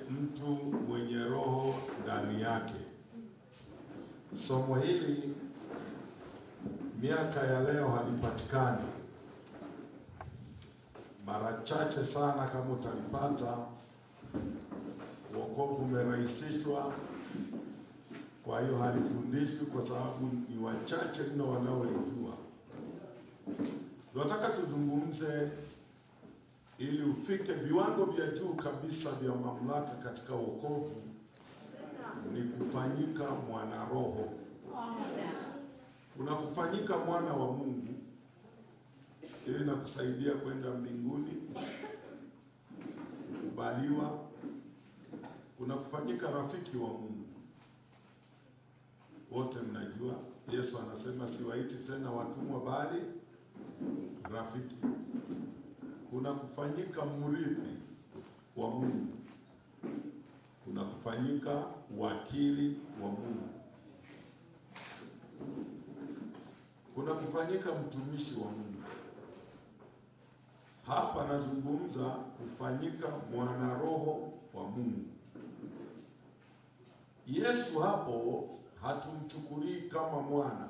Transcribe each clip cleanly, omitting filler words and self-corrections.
mtu mwenye roho ndani yake. Somo hili miaka ya leo halipatikani. Mara chache sana kama utalipata. Wokovu umerahisishwa, kwa hiyo halifundishwi kwa sababu ni wachache mno wanaolijua. Tunataka tuzungumze ili ufike viwango vya juu kabisa vya mamlaka katika wokovu, ni kufanyika mwana roho. Unakufanyika mwana wa Mungu ili nakusaidia kwenda mbinguni, kubaliwa. Unakufanyika rafiki wa Mungu. Wote mnajua Yesu anasema siwaiti tena watumwa bali rafiki. Unakufanyika mrithi wa Mungu. Unakufanyika wakili wa Mungu. Unakufanyika mtumishi wa Mungu. Hapa nazungumza kufanyika mwana roho wa Mungu. Yesu hapo hatumchukulii kama mwana.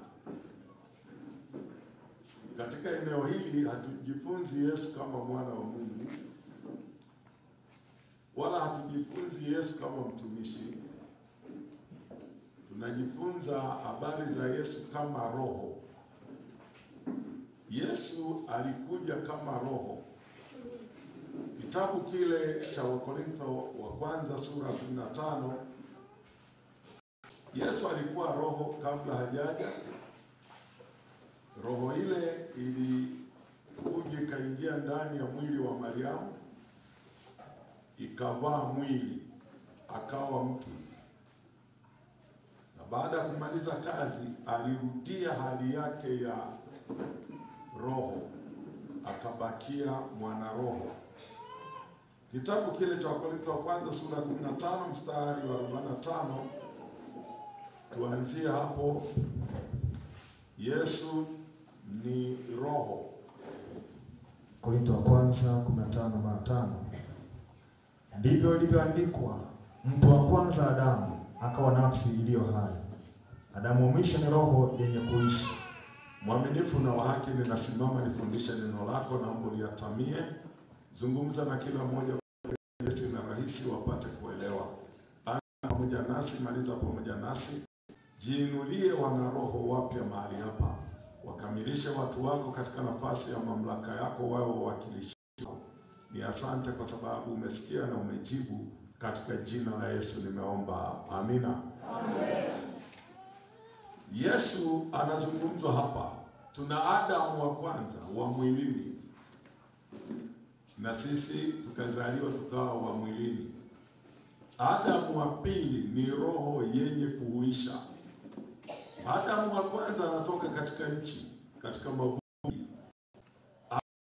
Katika eneo hili hatujifunzi Yesu kama mwana wa Mungu, wala hatujifunzi Yesu kama mtumishi. Tunajifunza habari za Yesu kama roho. Yesu alikuja kama roho. Kitabu kile cha Wakorintho wa kwanza sura 15, Yesu alikuwa roho kabla hajaja. Roho ile ilikuja ikaingia ndani ya mwili wa Mariamu, ikavaa mwili, akawa mtu. Na baada ya kumaliza kazi, alirudia hali yake ya roho, akabakia mwana roho. Kitabu kile cha Wakorintho wa kwanza sura 15 mstari wa 45, tuanzie hapo. Yesu ni roho. Korintho wa kwanza 15:5. Ndivyo ilivyoandikwa, mtu wa kwanza Adamu akawa nafsi iliyo hai. Adamu wa mwisho ni roho yenye kuishi. Mwaminifu na wa haki, ninasimama nifundishe neno lako, naomba liatamie. Zungumza na kila mmoja Yesu na rahisi wapate kuelewa. Anza pamoja nasi, maliza pamoja nasi. Jiinulie wana roho wapya mahali hapa. Wakamilishe watu wako katika nafasi ya mamlaka yako, wao wawakilishi. Ni asante kwa sababu umesikia na umejibu. Katika jina la Yesu nimeomba, amina. Amen. Yesu anazungumzwa hapa. Tuna Adamu wa kwanza wa mwilini, na sisi tukazaliwa tukawa wa mwilini. Adamu wa pili ni roho yenye kuhuisha. Adamu wa kwanza anatoka katika nchi, katika mavumbi.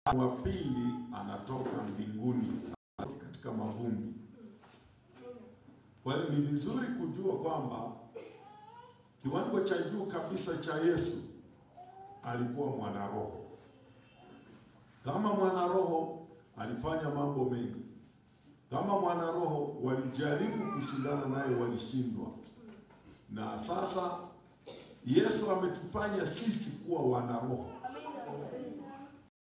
Adamu wa pili anatoka mbinguni, katika mavumbi. Kwa hiyo ni vizuri kujua kwamba kiwango cha juu kabisa cha Yesu alikuwa mwana roho. Kama mwana roho alifanya mambo mengi. Kama mwana roho walijaribu kushindana naye, walishindwa. Na sasa Yesu ametufanya sisi kuwa wana roho.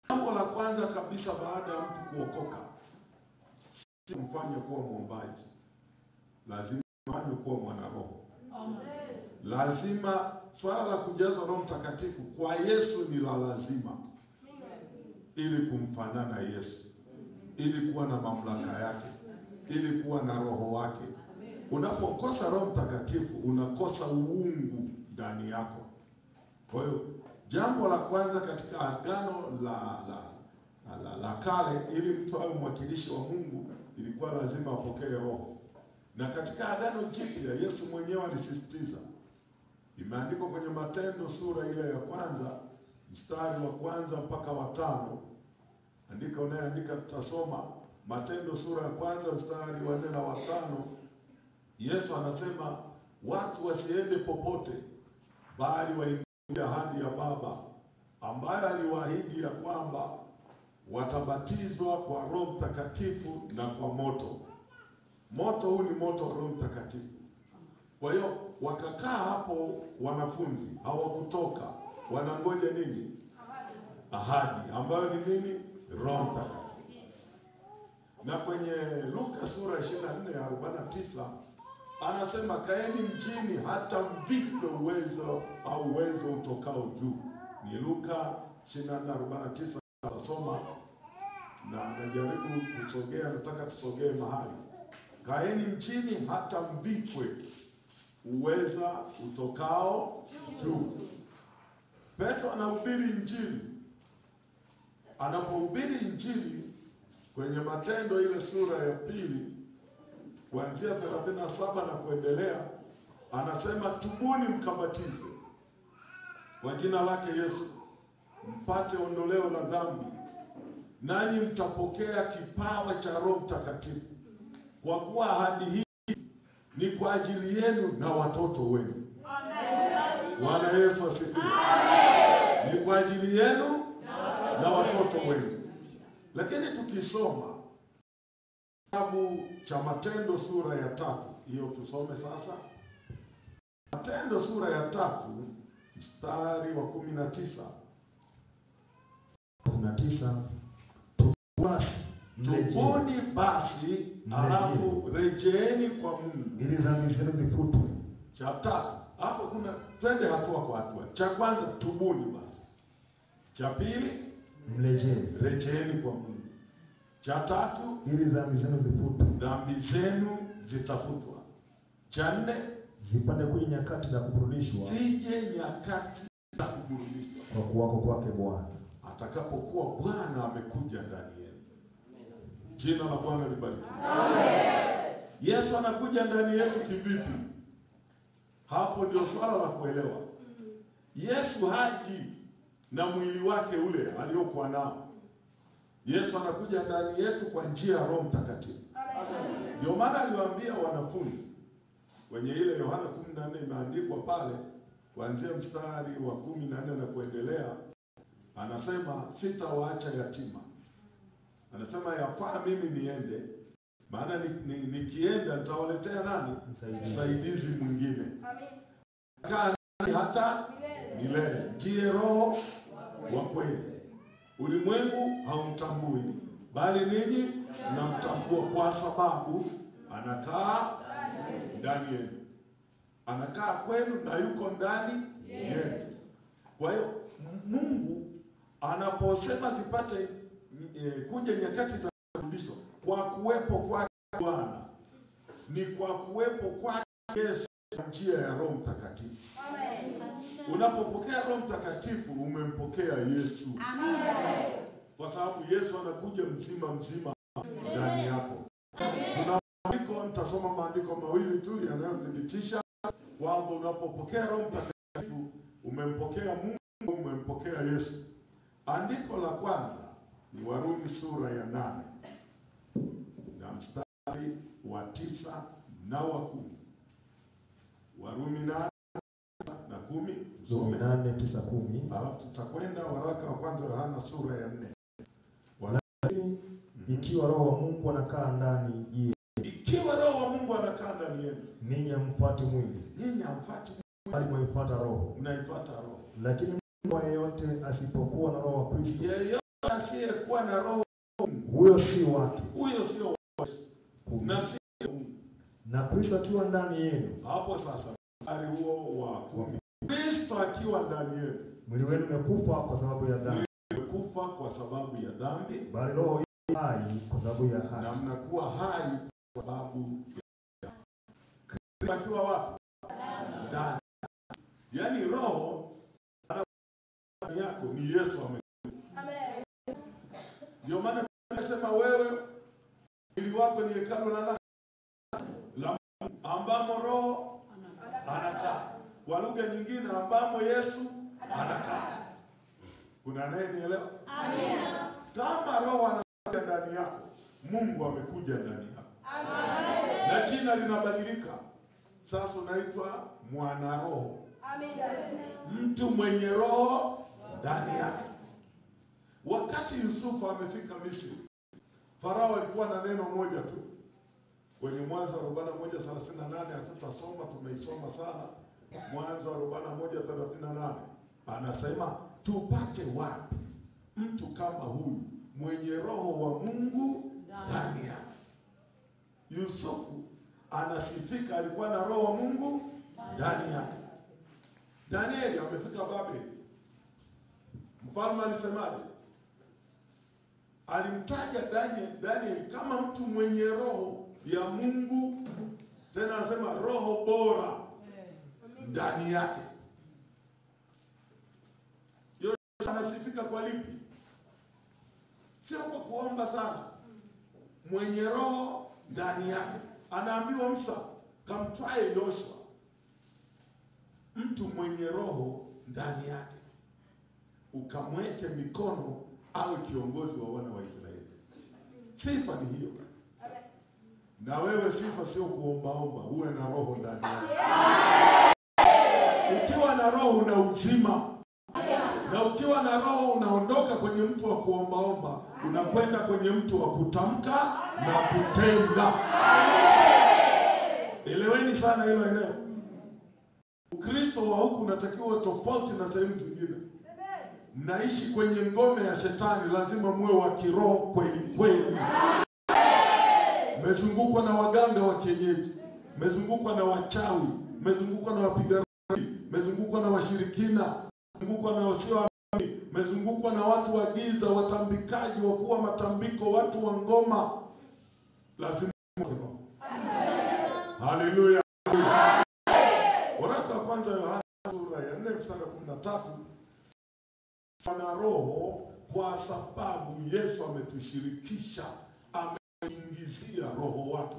Jambo la kwanza kabisa baada ya mtu kuokoka, si kumfanya kuwa mwombaji. Lazima afanye kuwa mwana roho. Lazima swala la kujazwa Roho Mtakatifu kwa Yesu ni la lazima, ili kumfanana Yesu, ili kuwa na mamlaka yake, ili kuwa na roho wake. Unapokosa Roho Mtakatifu unakosa uungu ndani yako. Kwa hiyo jambo la kwanza katika agano la kale, ili mtu awe mwakilishi wa Mungu, ilikuwa lazima apokee roho. Na katika agano jipya Yesu mwenyewe alisisitiza. Imeandikwa kwenye Matendo sura ile ya kwanza mstari wa kwanza mpaka wa 5. Andika unayeandika tutasoma Matendo sura ya kwanza mstari wa 4 na wa 5. Yesu anasema watu wasiende popote, bali waingie ahadi ya Baba, ambaye aliwaahidi ya kwamba watabatizwa kwa Roho Mtakatifu na kwa moto. Moto huu ni moto wa Roho Mtakatifu. Kwa hiyo wakakaa hapo wanafunzi, hawakutoka. Wanangoja nini? Ahadi, ambayo ni nini? Roho Mtakatifu. Na kwenye Luka sura 24:49 anasema kaeni mjini hata mvikwe uwezo au uwezo utokao juu. Ni Luka 24:49 nasoma na najaribu kusogea, nataka tusogee mahali. Kaeni mjini hata mvikwe uweza utokao juu. Petro anahubiri Injili. Anapohubiri Injili kwenye Matendo ile sura ya 2 kuanzia 37 na kuendelea, anasema tubuni mkabatizwe kwa jina lake Yesu mpate ondoleo la dhambi, nanyi mtapokea kipawa cha Roho Mtakatifu, kwa kuwa ahadi hii ni kwa ajili yenu na watoto wenu. Amen. Bwana Yesu asifiwe. Amen. Ni kwa ajili yenu na watoto wenu. Lakini tukisoma kitabu cha Matendo sura ya 3, hiyo tusome sasa. Matendo sura ya 3 mstari wa 19. Tubuni basi, alafu rejeeni kwa Mungu ili dhambi zenu zifutwe. Cha 3, hapo kuna twende hatua kwa hatua. Cha kwanza tubuni basi. Cha pili rejeeni kwa Mungu. Cha 3 ili dhambi zenu zifutwe. Dhambi zenu zitafutwa. Cha 4 zipande kuja nyakati za kuburudishwa. Zije nyakati za kuburudishwa kwa kuwako kwake Bwana, atakapokuwa Bwana amekuja ndani yenu. Jina la Bwana libarikiwe. Amen. Yesu anakuja ndani yetu kivipi? Hapo ndio swala la kuelewa. Yesu haji na mwili wake ule aliokuwa nao. Yesu anakuja ndani yetu kwa njia ya Roho Mtakatifu. Ndio maana aliwaambia wanafunzi kwenye ile Yohana 14 imeandikwa pale kuanzia mstari wa 14 na kuendelea, anasema sitawaacha yatima. Anasema yafaa mimi niende, maana nikienda nitawaletea nani? Msaidizi mwingine. Amen. Kaa hata milele. Ndiye Roho wa kweli. Ulimwengu haumtambui, bali ninyi mnamtambua kwa sababu anakaa ndani yenu. Anakaa kwenu na yuko ndani yenu. Kwa hiyo Mungu anaposema zipate kuja nyakati za kurudishwa, kwa kuwepo kwa Bwana ni kwa kuwepo kwa Yesu kwa njia ya Roho Mtakatifu. Amen. Unapopokea Roho Mtakatifu umempokea Yesu. Amen. Kwa sababu Yesu anakuja mzima ndani yako. Tuna maandiko, nitasoma maandiko mawili tu yanayothibitisha kwamba unapopokea Roho Mtakatifu umempokea Mungu, umempokea Yesu. Andiko la kwanza ni Warumi sura ya 8 na mstari wa 9 na wa 10. Warumi 8 na 10 tusome. 8, 9, 10. Alafu tutakwenda waraka wa kwanza Yohana sura ya 4. Walakini ikiwa Roho wa Mungu anakaa ndani yenu. Ikiwa Roho wa Mungu anakaa ndani yenu, ninyi hamfuati mwili. Ninyi hamfuati mwili, bali mnaifuata Roho. Mnaifuata Roho. Lakini mtu yeyote asipokuwa na Roho wa Kristo, yeyote asiyekuwa na Roho, huyo si wake. Huyo sio wake. Na si na Kristo akiwa ndani yenu. Hapo sasa mstari huo wa 10. Kristo akiwa ndani yenu, mwili wenu umekufa kwa sababu ya dhambi. Umekufa kwa sababu ya dhambi, bali Roho hai kwa sababu ya haki. Na mnakuwa hai kwa sababu ya Kristo akiwa wapi? Ndani. Yaani Roho ndani yako ni Yesu amekuja. Amen. Ndio maana tunasema wewe mwili wako ni hekalu la nani? La ambamo Roho anakaa. Kwa lugha nyingine ambamo Yesu anakaa. Kuna anayenielewa? Amen. Kama Roho anakuja ndani yako, Mungu amekuja ndani yako. Amen. Na jina linabadilika. Sasa unaitwa mwana Roho. Amen. Mtu mwenye Roho ndani yake. Wakati Yusufu amefika Misri, Farao alikuwa na neno moja tu. Kwenye Mwanzo 41:38 hatutasoma, tumeisoma sana. Mwanzo 41:38 anasema tupate wapi mtu kama huyu mwenye roho wa Mungu ndani yake. Yusufu anasifika alikuwa na roho wa Mungu ndani yake. Danieli amefika Babeli. Mfalme alisemaje? Alimtaja Danieli kama mtu mwenye roho ya Mungu, tena anasema roho bora ndani yake. Yote anasifika kwa lipi? Sio kwa kuomba sana. Mwenye roho ndani yake. Anaambiwa Musa, kamtwae Yoshua, mtu mwenye roho ndani yake, ukamweke mikono awe kiongozi wa wana wa Israeli. Sifa ni hiyo. Na wewe sifa sio kuombaomba, uwe na roho ndani yako. Ukiwa na roho una uzima. Na ukiwa na roho unaondoka kwenye mtu wa kuombaomba, unakwenda kwenye mtu wa kutamka na kutenda. Eleweni sana hilo eneo. Ukristo wa huku unatakiwa tofauti na sehemu zingine. Mnaishi kwenye ngome ya shetani, lazima muwe wa kiroho kweli kweli. Mmezungukwa na waganga wa kienyeji, mmezungukwa na wachawi, mmezungukwa na wapiga ramli, mmezungukwa na washirikina, mmezungukwa na wasioamini, mmezungukwa na watu wa giza, watambikaji, wakuu wa matambiko, watu wa ngoma. Lazima kiroho. Haleluya. Waraka wa kwanza Yohana sura ya 4:13, ana roho kwa sababu Yesu ametushirikisha, ameingizia roho wake.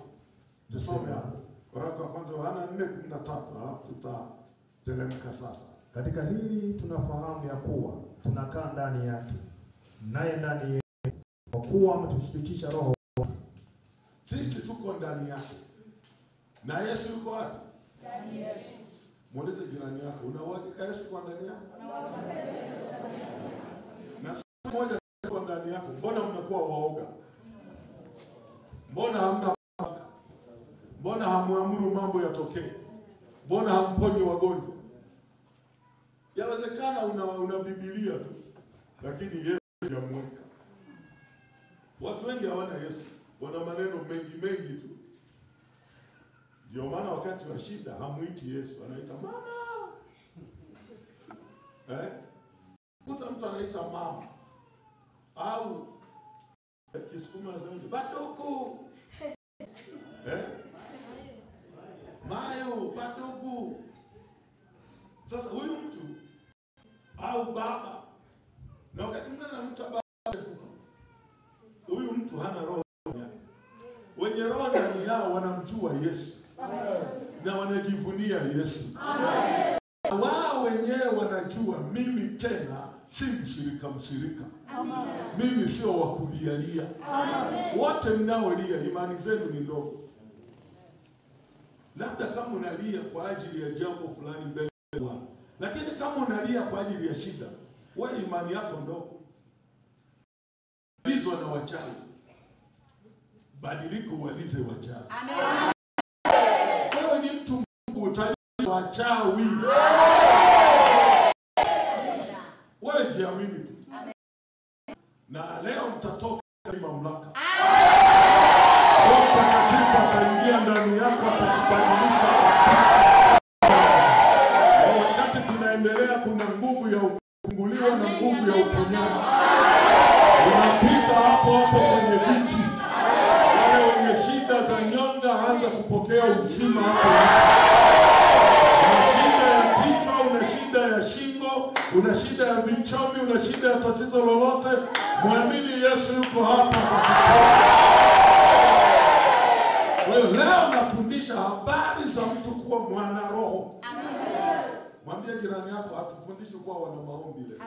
Tusome hapo. Waraka wa kwanza Yohana 4:13, alafu tutateremka sasa. Katika hili tunafahamu ya kuwa tunakaa ndani yake, naye ndani yetu, kwa kuwa ametushirikisha roho wake. Sisi tuko ndani yake. Na Yesu yuko wapi? Ndani yake. Muulize jirani yako, una uhakika Yesu yuko ndani yako? Na siku moja yuko ndani yako, mbona mnakuwa waoga? Mbona hamna baraka? Mbona hamuamuru mambo yatokee? Mbona hamponyi wagonjwa? Yawezekana una Biblia tu, lakini Yesu yamweka. Watu wengi hawana Yesu, wana maneno mengi tu. Ndio maana wakati wa shida hamuiti Yesu, anaita mama. Kuta mtu anaita mama. Au Kisukuma anasema badugu. Mayo badugu. Sasa huyu mtu au baba, na wakati mwingine anamta baba, huyu mtu hana roho yake. Wenye roho ndani yao wanamjua Yesu. Na wanajivunia Yesu. Amen. Wao wenyewe wanajua mimi tena si mshirika. Amen. Mimi sio wa kulialia. Amen. Wote mnaolia imani zenu ni ndogo. Labda kama unalia kwa ajili ya jambo fulani mbele ya Bwana. Lakini kama unalia kwa ajili ya shida, wewe imani yako ndogo. Ulizwa na wachawi. Badiliko uwalize wachawi. Amen. Wewe ni mtu Mungu utajua wachawi. Wewe jiamini tu. Na leo mtatoka mamlaka. Roho Mtakatifu ataingia ndani yako, atakubadilisha kabisa. Wakati tunaendelea kuna nguvu ya kufunguliwa na nguvu ya uponyaji. Unapita hapo kwenye viti. Wale wenye shida za nyonga anza kupokea uzima hapo. Una shida ya kichwa, una shida ya shingo, una shida ya vichomi, una shida ya tatizo lolote, muamini Yesu yuko hapa atakuponya. Wewe leo nafundisha habari za mtu kuwa mwana roho. Mwambie jirani yako, hatufundishi kuwa wana maombi leo.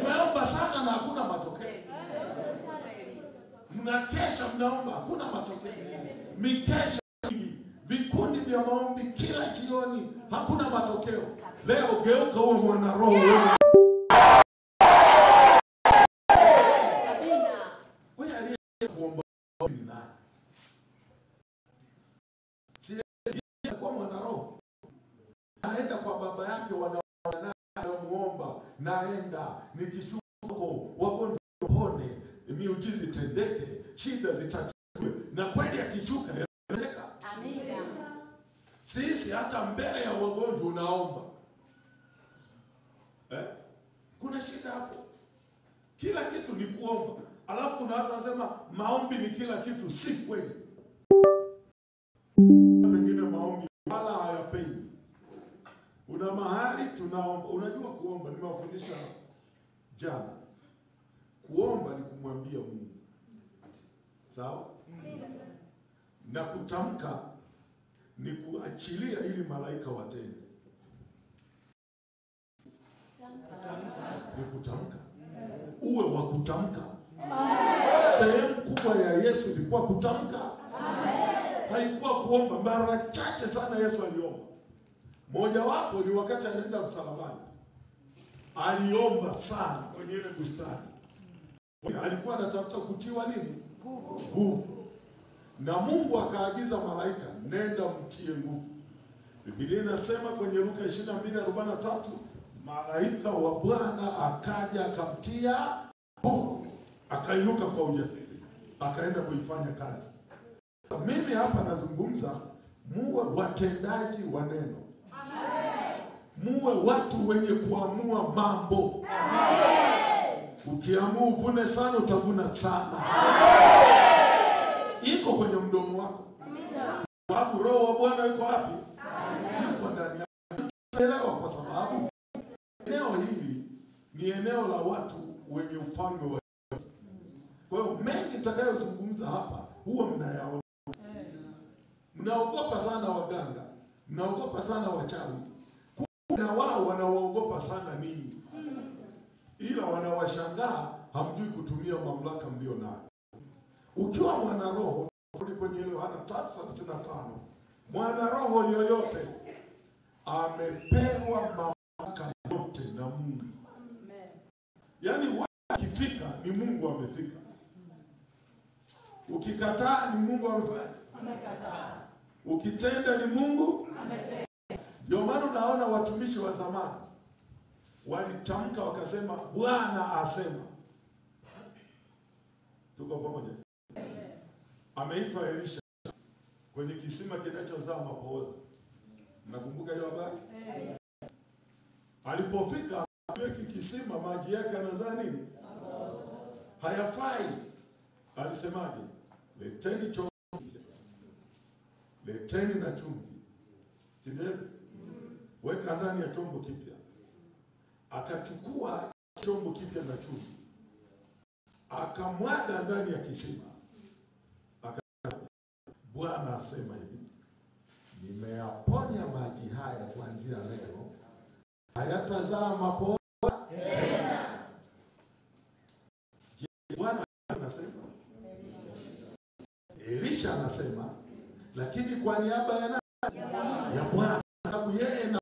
Mnaomba sana na hakuna matokeo. Mnakesha mnaomba hakuna matokeo. Mikesha mingi, vikundi vya maombi kila jioni, hakuna matokeo. Leo geuka uwe mwana roho wewe. Wewe aliyekuomba ni nani? naenda nikishuka huko, wagonjwa pone, miujiza itendeke, shida zitatue. Na kweli akishuka yanatendeka. Amina. Sisi hata mbele ya wagonjwa unaomba. Kuna shida hapo. Kila kitu ni kuomba. Alafu kuna watu wanasema maombi ni kila kitu. Si kweli. Pengine maombi wala hayapendi. Una mahali tunaomba. Unajua kuomba, nimewafundisha jana. Kuomba ni kumwambia Mungu. Sawa? Na kutamka ni kuachilia ili malaika watende. Ni kutamka. Uwe wa kutamka. Sehemu kubwa ya Yesu ilikuwa kutamka. Haikuwa kuomba. Mara chache sana Yesu aliomba. Moja wapo ni wakati anaenda msalabani. Aliomba sana kwenye ile bustani. Alikuwa anatafuta kutiwa nini? Nguvu. Na Mungu akaagiza malaika, nenda mtie nguvu. Biblia inasema kwenye Luka 22:43, malaika wa Bwana akaja akamtia nguvu. Akainuka kwa ujasiri. Akaenda kuifanya kazi. Mimi hapa nazungumza muwe watendaji wa neno. Amen. Muwe watu wenye kuamua mambo. Amen. Ukiamua uvune sana utavuna sana. Amen. Iko kwenye mdomo wako. Amen. Sababu Roho wa Bwana yuko wapi? Amen. Yuko ndani yako. Elewa, kwa sababu eneo hili ni eneo la watu wenye ufalme wa Yesu. Kwa hiyo mengi nitakayozungumza hapa huwa mnayaona. Mnaogopa sana waganga, mnaogopa sana wachawi. Na wao wanawaogopa sana ninyi. Ila wanawashangaa hamjui kutumia mamlaka mlio nayo. Ukiwa mwana roho, kwenye Yohana 3:35, mwana roho yoyote amepewa mamlaka yote na Mungu. Yaani wakifika ni Mungu amefika. Ukikataa ni Mungu amekataa. Ukitenda ni Mungu ametenda. Ndio maana unaona watumishi wa zamani walitamka wakasema Bwana asema. Tuko pamoja? Ameitwa Elisha kwenye kisima kinachozaa mapooza. Mnakumbuka hiyo habari? Alipofika kwenye kisima maji yake yanazaa nini? Hayafai. Alisemaje? Leteni chombo kipya. Leteni na chumvi. Sindio? Weka ndani ya chombo kipya. Akachukua chombo kipya na chumvi. Akamwaga ndani ya kisima. Akasema, Bwana asema hivi, nimeyaponya maji haya kuanzia leo. Hayatazaa mapooza tena. Je, Bwana anasema? Elisha anasema, lakini kwa niaba ya nani? Ya Bwana. Sababu yeye na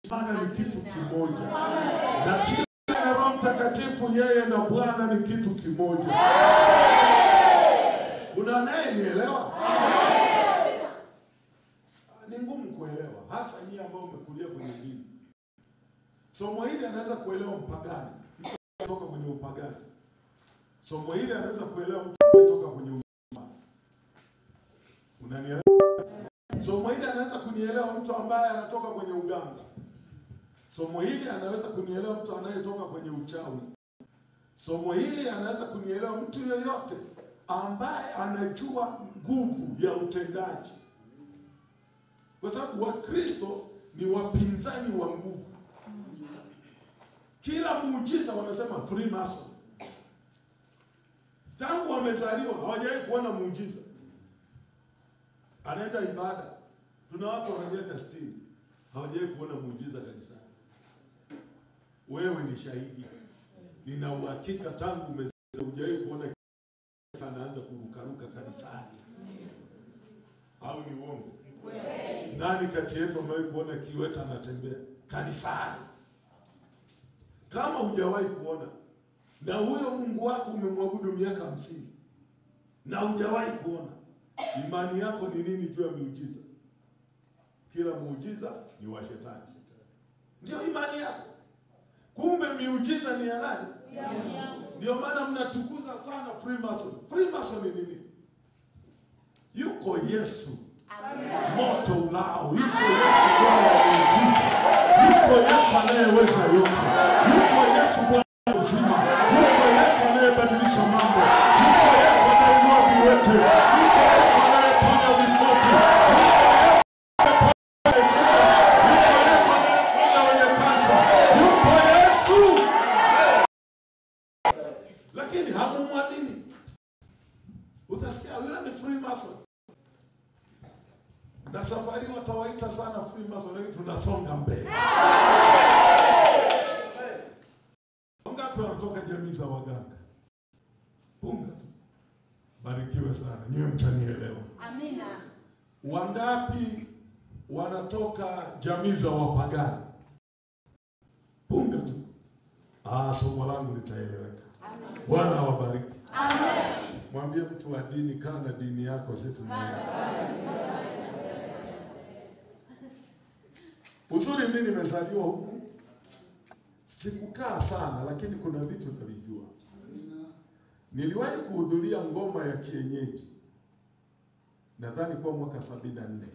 Bwana ni kitu kimoja. Na kila na Roho Mtakatifu yeye na Bwana ni kitu kimoja. Una naye nielewa? Ni ngumu kuelewa, hasa nyinyi ambao umekulia kwenye dini. Somo hili anaweza kuelewa mpagani, mtu kutoka kwenye upagani. Somo hili anaweza kuelewa mtu kutoka kwenye uislamu. Unanielewa? Somo hili anaweza kunielewa mtu ambaye anatoka kwenye uganga. Somo hili anaweza kunielewa mtu anayetoka kwenye uchawi. Somo hili anaweza kunielewa mtu yoyote ambaye anajua nguvu ya utendaji. Kwa sababu Wakristo ni wapinzani wa nguvu. Kila muujiza wanasema Freemason. Tangu wamezaliwa hawajawahi kuona muujiza. Anaenda ibada. Tuna watu wana miaka 60 hawajawahi kuona muujiza kanisani. Wewe ni shahidi. Nina uhakika tangu umezaliwa hujawahi kuona anaanza kurukaruka kanisani. Au ni uongo? Nani kati yetu amewahi kuona kiweta anatembea kanisani? Kama hujawahi kuona, na huyo Mungu wako umemwabudu miaka 50 na hujawahi kuona, imani yako ni nini juu ya miujiza? Kila muujiza ni wa shetani. Ndio imani yako. Kumbe miujiza ni ya nani? Ndio maana mnatukuza sana Freemason. Freemason ni nini? Yuko Yesu. Moto ulao. Yuko Yesu Bwana wa miujiza. Yuko Yesu anayeweza yote. Yuko Yesu Bwana uzima. Yuko Yesu anayebadilisha mambo. Yuko Yesu anayeinua viwete. Yuko Yesu anayeponya vipofu. Yuko Yesu anayeponya shida. Yuko Yesu anayeponya wenye kansa. Yuko Yesu. Lakini hamumwamini. Utasikia yule ni Freemason. Na safari watawaita sana Freemason, lakini tunasonga mbele. Wangapi wanatoka jamii za waganga? Punga tu. Barikiwe sana. Nyiwe mtanielewa. Amina. Wangapi wanatoka jamii za wapagani? Punga tu. Somo langu litaeleweka. Bwana awabariki. Amen. Mwambie mtu wa dini, kaa na dini yako, sisi tunaenda. Uzuri mimi nimezaliwa huku. Sikukaa sana, lakini kuna vitu navijua. Niliwahi kuhudhuria ngoma ya kienyeji. Nadhani kwa mwaka 74.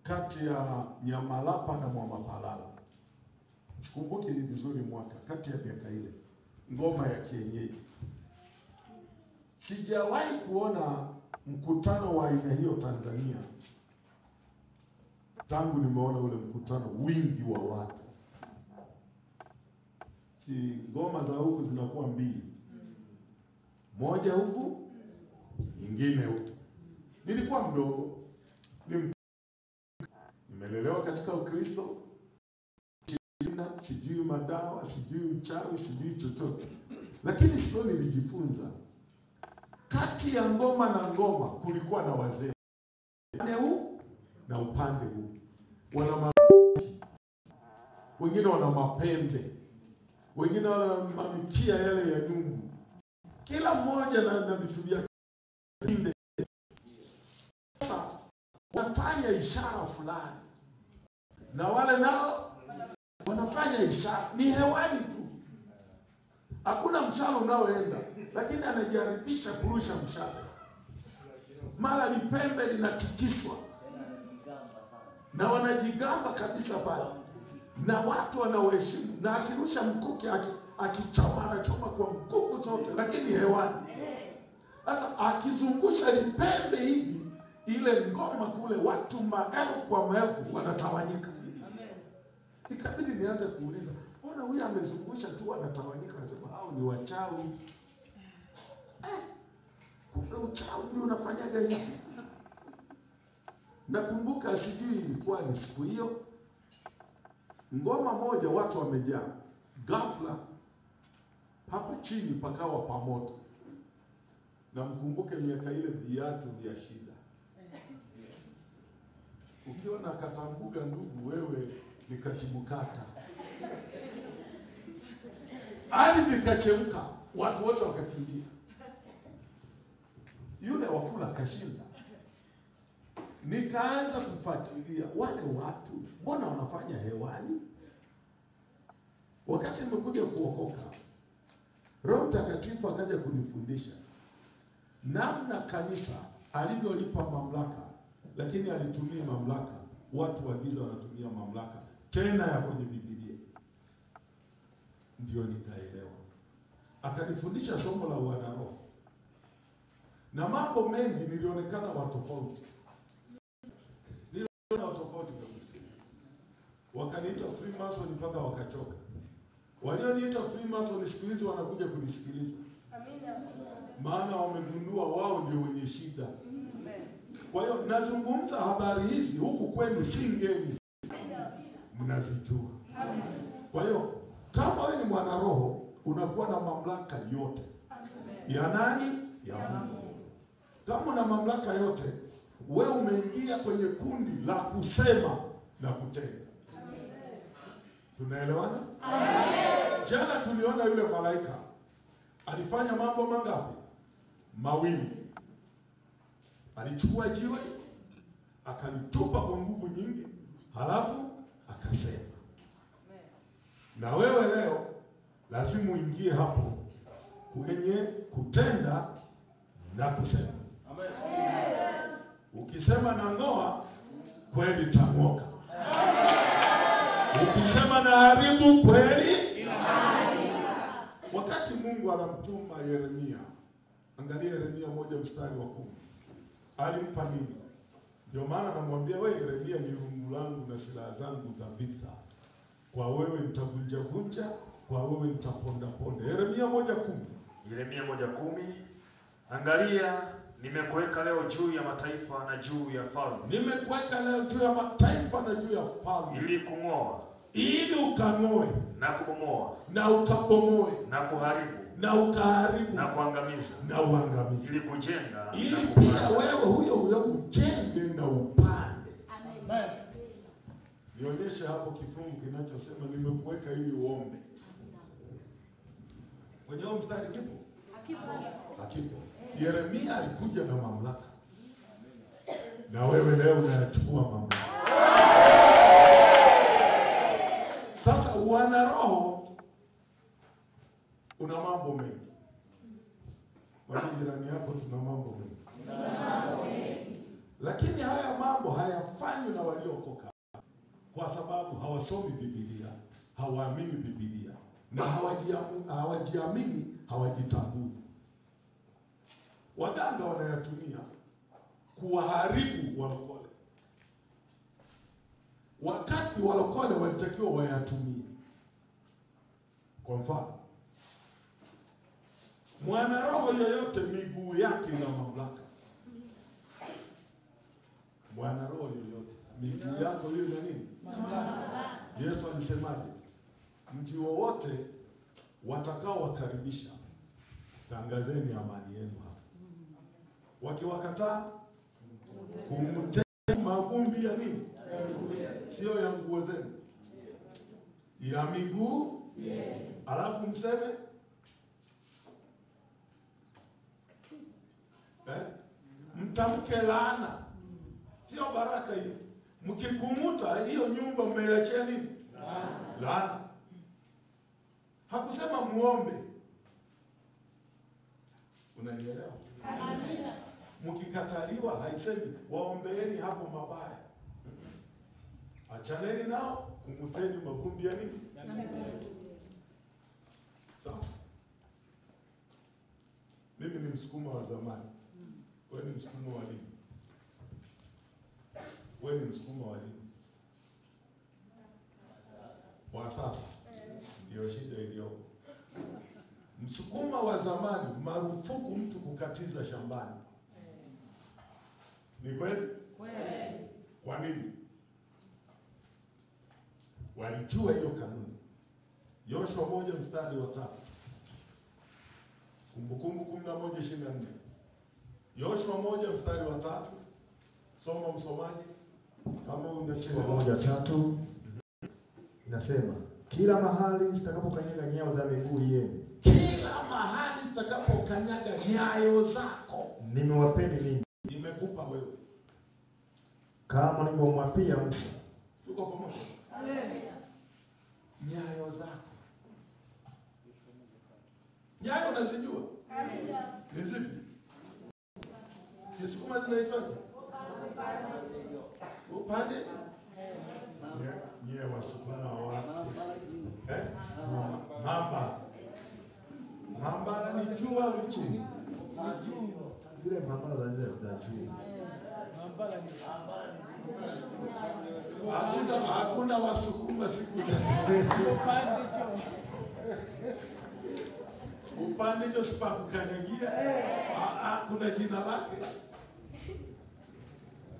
Kati ya Nyamalapa na Mwamapalala. Sikumbuki vizuri mwaka, kati ya miaka ile. Ngoma ya kienyeji. Sijawahi kuona mkutano wa aina hiyo Tanzania. Tangu nimeona ule mkutano, wingi wa watu. Si ngoma za huku zinakuwa mbili. Moja huku, nyingine huku. Nilikuwa mdogo. Nimelelewa katika Ukristo. Sijui madawa, sijui uchawi, sijui chochote. Lakini sio, nilijifunza. Kati ya ngoma na ngoma kulikuwa na wazee. Upande huu na upande huu. Wana wengine wana mapembe. Wengine wana mamikia yale ya nyungu. Kila mmoja na vitu vyake. Sasa wanafanya ishara fulani. Na wale nao wanafanya ishara. Ni hewani tu. Hakuna mshale unaoenda, lakini anajaribisha kurusha mshale. Mara lipembe linatikiswa. Na wanajigamba kabisa pale. Na watu wanawaheshimu. Na akirusha mkuki, akichoma, anachoma kwa mkuku zote, lakini hewani. Sasa akizungusha lipembe hivi, ile ngoma kule, watu maelfu kwa maelfu wanatawanyika. Ikabidi nianze kuuliza, mbona huyu amezungusha tu wanatawanyika? Nasema hao ni wachawi. Kumbe uchawi ndio unafanyaga hivi. Nakumbuka, sijui ilikuwa ni siku hiyo, ngoma moja watu wamejaa. Ghafla hapa chini pakawa pamoto. Na mkumbuke miaka ile viatu vya shida. Ukiona katambuga ndugu, wewe ni kachimukata. Ardhi ikachemka, watu wote wakakimbia. Yule wakula kashinda. Nikaanza kufuatilia wale watu, mbona wanafanya hewani? Wakati nimekuja kuokoka, Roho Mtakatifu akaja kunifundisha namna kanisa alivyolipa mamlaka, lakini alitumia mamlaka. Watu wa giza wanatumia mamlaka tena ya kwenye Biblia. Ndio nikaelewa. Akanifundisha somo la wanaroho. Na mambo mengi nilionekana wa tofauti. Niliona wa tofauti kabisa. Wakaniita Freemason mpaka wakachoka. Walioniita Freemason siku hizi wanakuja kunisikiliza. Amina. Maana wamegundua wao ndio wenye shida. Kwa hiyo nazungumza habari hizi huku kwenu si ngeni. Mnazijua. Kwa hiyo kama wewe ni mwana roho, unakuwa na mamlaka yote. Ya nani? Ya Mungu. Kama una mamlaka yote, wewe umeingia kwenye kundi la kusema na kutenda. Tunaelewana? Amen. Jana tuliona yule malaika alifanya mambo mangapi? Mawili. Alichukua jiwe, akalitupa kwa nguvu nyingi, halafu akasema. Na wewe leo lazima uingie hapo kwenye kutenda na kusema. Amen. Ukisema na ngoa, kweli tang'oka. Ukisema na haribu, kweli inaharibika. Wakati Mungu anamtuma Yeremia, angalia Yeremia 1:10. Alimpa nini? Ndio maana anamwambia wewe Yeremia, ni rungu langu na silaha zangu za vita. Kwa wewe nitavunja vunja, kwa wewe nitaponda ponda. Yeremia 1:10. Yeremia 1:10. Angalia, nimekuweka leo juu ya mataifa na juu ya falme. Nimekuweka leo juu ya mataifa na juu ya falme. Ili kung'oa, ili ukang'oe, na kubomoa, na ukabomoe, na kuharibu, na ukaharibu, na kuangamiza, na uangamize. Ili kujenga, ili pia wewe huyo ujenge na upande. Amen. Nionyeshe hapo kifungu kinachosema nimekuweka ili uombe. Kwenye mstari kipo? Hakipo. Yeremia alikuja na mamlaka. Na wewe leo unayachukua mamlaka. Sasa wana roho, una mambo mengi. Mwambie jirani yako tuna mambo mengi. Lakini haya mambo hayafanywi na waliokoka. Kwa sababu hawasomi Biblia, hawaamini Biblia, na hawajiamini, hawajitambui. Waganga wanayatumia kuwaharibu walokole, wakati walokole walitakiwa wayatumie. Kwa mfano, mwana roho yoyote miguu yake ina mamlaka. Mwana roho yoyote miguu yako hiyo ina nini? Mamlaka. Yesu alisemaje? Mji wowote watakao wakaribisha, tangazeni amani yenu hapa. Wakiwakataa, kumteni mavumbi ya nini? Sio ya nguo zenu, ya miguu. Alafu mseme mtamke laana, sio baraka hiyo. Mkikumuta hiyo nyumba mmeachia nini? Laana. Hakusema muombe. Unanielewa? Amina. Mkikataliwa haisemi waombeeni hapo mabaya. Achaneni nao, kumuteni mavumbi ya nini? Sasa mimi ni Msukuma wa zamani. Wewe ni Msukuma wa lini? Wewe ni Msukuma wa lini? Wa sasa. Ndio shida iliyopo. Msukuma wa zamani, marufuku mtu kukatiza shambani. Ni kweli? Kweli. Kwa nini? Walijua hiyo kanuni. Yoshua 1:3. Kumbukumbu 11:24. Yoshua 1:3. Soma msomaji kama unachelewa. 1:3 inasema, kila mahali zitakapokanyaga nyayo za miguu yenu, kila mahali zitakapokanyaga nyayo zako, nimewapeni ninyi. Nimekupa wewe. Kama nilivyomwapia Musa. Tuko pamoja? Amen. Nyayo zako. Nyayo unazijua? Amen. Ni zipi? Kisukuma zinaitwaje? Upande. Nye Wasukuma wapi? Mamba. Mamba ni juu au chini? Zile mamba za juu. Hakuna Wasukuma siku za upande hicho sipa kukanyagia. Kuna jina lake.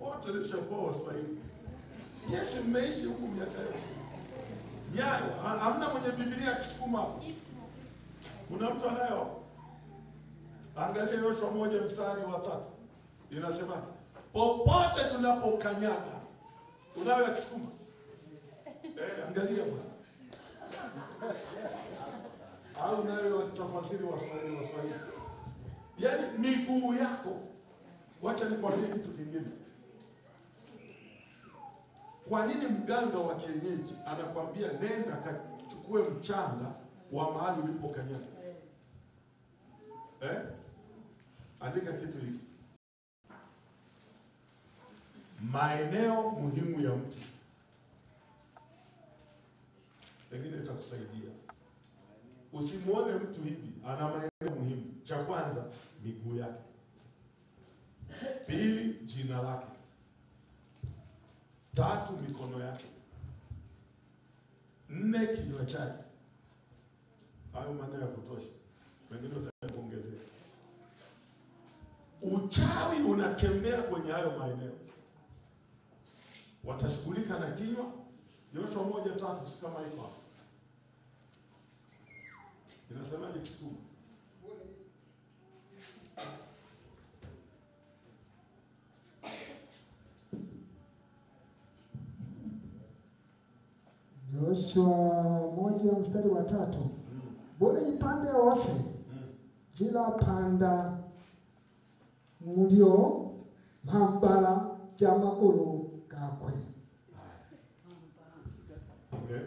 Wote lishakuwa Waswahili. Yes, mmeishi huku miaka yote. Nyayo, hamna mwenye Biblia Kisukuma hapo. Kuna mtu anayo? Angalia Yoshua 1:3. Inasema, popote tunapokanyaga. Unayo Kisukuma? Angalia bwana. Au unayo tafasiri Waswahili? Yaani miguu yako. Wacha nikwambie kitu kingine. Kwa nini mganga wa kienyeji anakuambia nenda chukue mchanga wa mahali ulipokanyaga. Andika kitu hiki. Maeneo muhimu ya mtu. Pengine itakusaidia. Usimuone mtu hivi, ana maeneo muhimu. Cha kwanza, miguu yake. Pili, jina lake. Tatu, mikono yake. 4, kinywa chake. Hayo maneno ya kutosha. Pengine utaongezea. Uchawi unatembea kwenye hayo maeneo. Watashughulika na kinywa. Yoshua 1:3 si kama iko hapo. Inasemaje Kisukuma? Yoshua 1:3. Bora ipande hose. Jila panda mulio mambala jamakulu kakwe.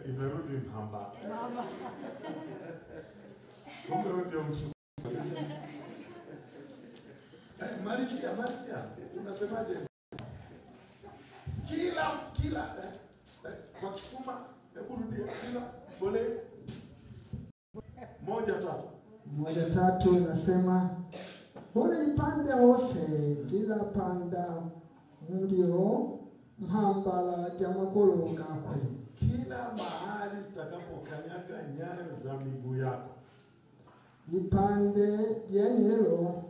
Imerudi Mpambala. Kumbe ndio msukuma sisi. Malizia. Unasemaje? Kila kwa Kisukuma, hebu rudia. Kila bole 1:3. 1:3 inasema bora ipande hose jila panda mulio mambala jamakulu kakwe. Kila mahali zitakapokanyaga nyayo za miguu yako. Ipande yenelo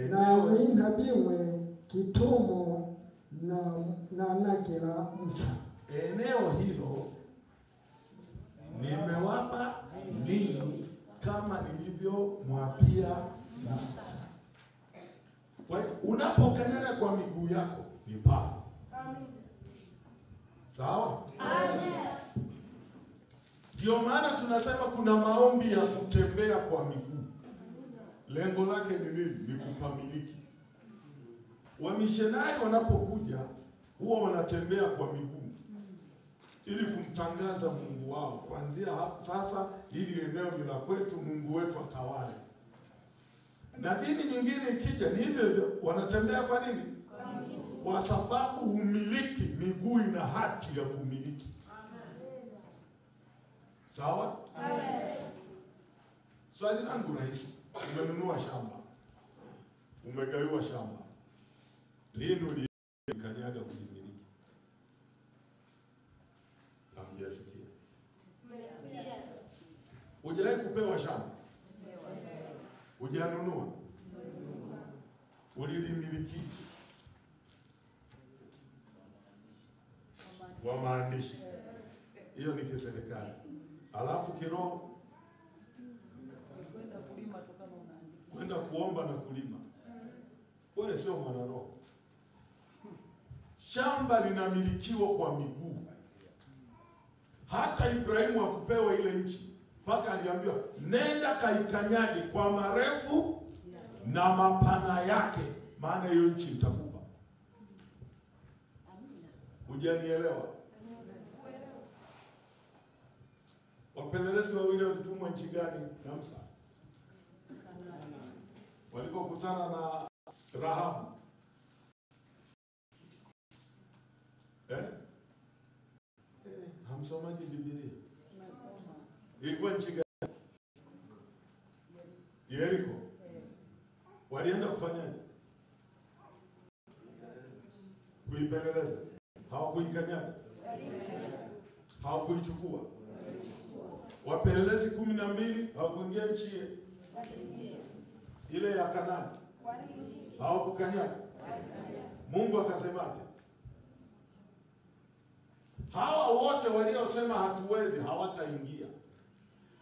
na winha bimwe kitumo na nakela Musa. Eneo hilo nimewapa ninyi kama nilivyomwapia Musa. Kwa hiyo unapokanyaga kwa miguu yako ni pale. Amen. Sawa? Amen. Ndio maana tunasema kuna maombi ya kutembea kwa miguu. Lengo lake ni nini? Ni kupamiliki. Wamishonari wanapokuja huwa wanatembea kwa miguu ili kumtangaza Mungu wao. Kuanzia sasa hili eneo ni la kwetu, Mungu wetu atawale. Na dini nyingine ikija ni hivyo hivyo, wanatembea kwa nini? Kwa sababu umiliki, miguu ina hati ya kumiliki. Sawa? Amen. Swali langu rahisi. Umenunua shamba. Umegawiwa shamba. Lini ulikanyaga kulimiliki? Hamjasikia. Hujawahi kupewa shamba? Hujanunua? Ulilimiliki? Wa maandishi. Hiyo ni kiserikali. Alafu kiroho kwenda kuomba na kulima. Wewe sio mwana roho. Shamba linamilikiwa kwa miguu. Hata Ibrahimu hakupewa ile nchi, mpaka aliambiwa nenda kaikanyage kwa marefu na mapana yake, maana hiyo nchi itakupa. Hujanielewa? Wapelelezi wawili walitumwa nchi gani na Musa? Walikokutana na Rahabu. Hamsomaji Biblia? Ilikuwa nchi gani? Yeriko. Walienda kufanyaje? Kuipeleleza. Hawakuikanyaga. Hawakuichukua. Wapelelezi 12 hawakuingia nchi ile ya Kanaani. Hawakukanyaga. Mungu akasemaje? Hawa wote waliosema hatuwezi hawataingia.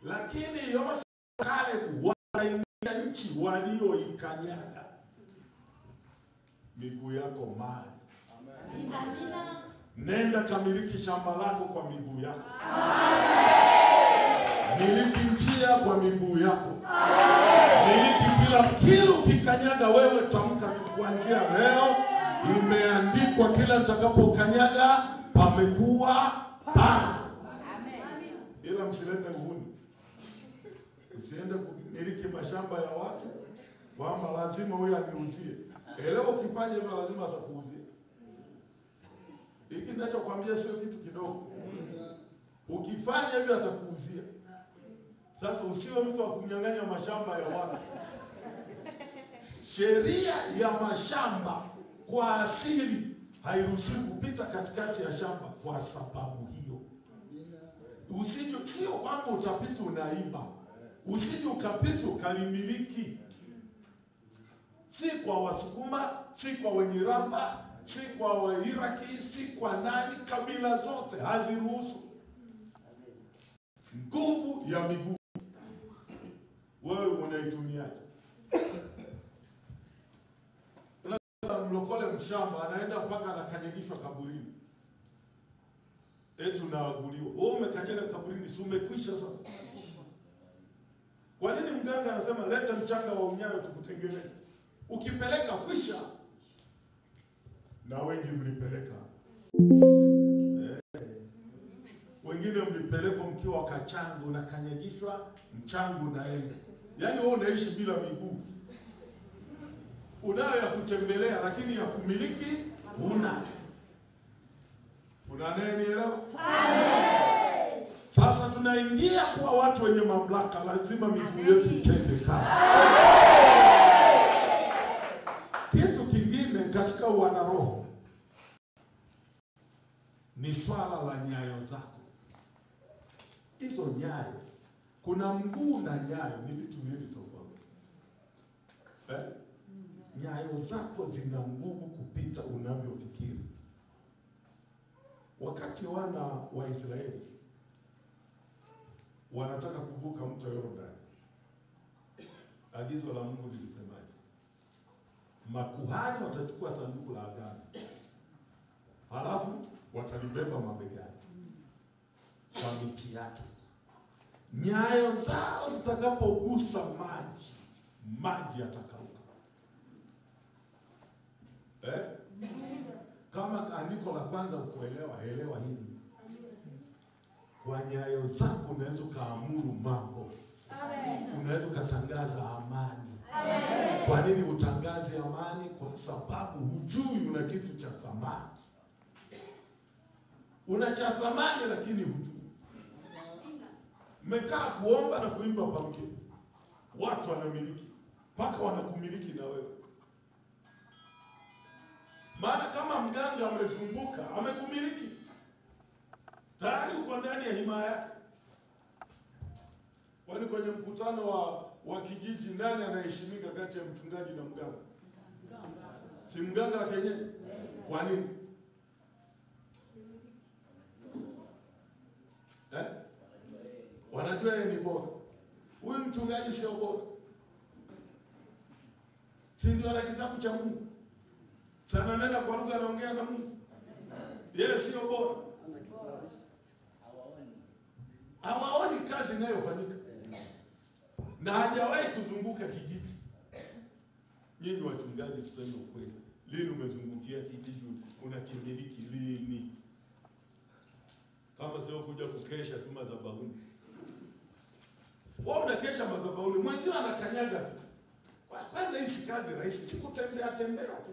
Lakini Yoshua na Kalebu wataingia nchi walioikanyaga. Miguu yako mali. Amina. Nenda kamiliki shamba lako kwa miguu yako. Miliki njia kwa miguu yako. Miliki kila kilu kikanyaga wewe, tamka tu kuanzia leo imeandikwa kila nitakapokanyaga pamekuwa pana. Amen. Ila msilete uhuni. Usiende kumiliki mashamba ya watu kwamba lazima huyu aniuzie. Elewa ukifanya hivyo lazima atakuuzia. Hiki ninachokuambia sio kitu kidogo. Ukifanya hivyo atakuuzia. Sasa usiwe mtu wa kunyang'anya mashamba ya watu. Sheria ya mashamba kwa asili hairuhusiwi kupita katikati ya shamba kwa sababu hiyo. Usije, sio kwamba utapita unaiba. Usije ukapita ukalimiliki. Si kwa Wasukuma, si kwa Wenyiramba, si kwa Wairaki, si kwa nani, kabila zote haziruhusu. Nguvu ya miguu wewe unaitumiaje? Mlokole mshamba anaenda mpaka anakanyagishwa kaburini. Eti unaaguliwa. Wewe umekanyaga kaburini, si umekwisha sasa? Kwa nini mganga anasema leta mchanga wa unyayo tukutengeneze? Ukipeleka kwisha. Na wengi mlipeleka. Wengine mlipelekwa mkiwa kachangu, unakanyagishwa, mchangu unaenda. Yaani wewe unaishi bila miguu. Unayo ya kutembelea lakini ya kumiliki huna. Unanielewa? Amen. Sasa tunaingia kwa watu wenye mamlaka, lazima miguu yetu itende kazi. Kitu kingine katika wanaroho ni swala la nyayo zako. Hizo nyayo, kuna mguu na nyayo ni vitu viwili tofauti. Nyayo zako zina nguvu kupita unavyofikiri. Wakati wana wa Israeli wanataka kuvuka mto Yordani, agizo la Mungu lilisemaje? Makuhani watachukua sanduku la agano, halafu watalibeba mabegani kwa miti yake. Nyayo zao zitakapogusa maji, maji yatakauka. Kama andiko la kwanza ukuelewa, elewa hili. Kwa nyayo zako unaweza kaamuru mambo. Amen. Unaweza kutangaza amani. Amen. Kwa nini utangaze amani? Kwa sababu hujui una kitu cha thamani. Una cha thamani lakini hujui. Mmekaa kuomba na kuimba pamoja. Watu wanamiliki, mpaka wanakumiliki na wewe. Maana kama mganga amezunguka, amekumiliki. Tayari uko ndani ya himaya yake. Kwani kwenye mkutano wa kijiji nani anaheshimika kati ya mchungaji na mganga? Si mganga wa kienyeji? Kwa nini? Wanajua yeye ni bora. Huyu mchungaji sio bora. Si ndio ana kitabu cha Mungu? Sana nenda kwa lugha anaongea na Mungu. Yeye sio bora. Hawaoni kazi inayofanyika. Na hajawahi kuzunguka kijiji. Nyinyi wachungaji tuseme ukweli. Lini umezungukia kijiji unakimiliki lini? Kama sio kuja kukesha tu madhabahuni. Wao unakesha madhabahuni, mwenzio anakanyaga tu. Kwanza hii si kazi rahisi, si kutembea tu.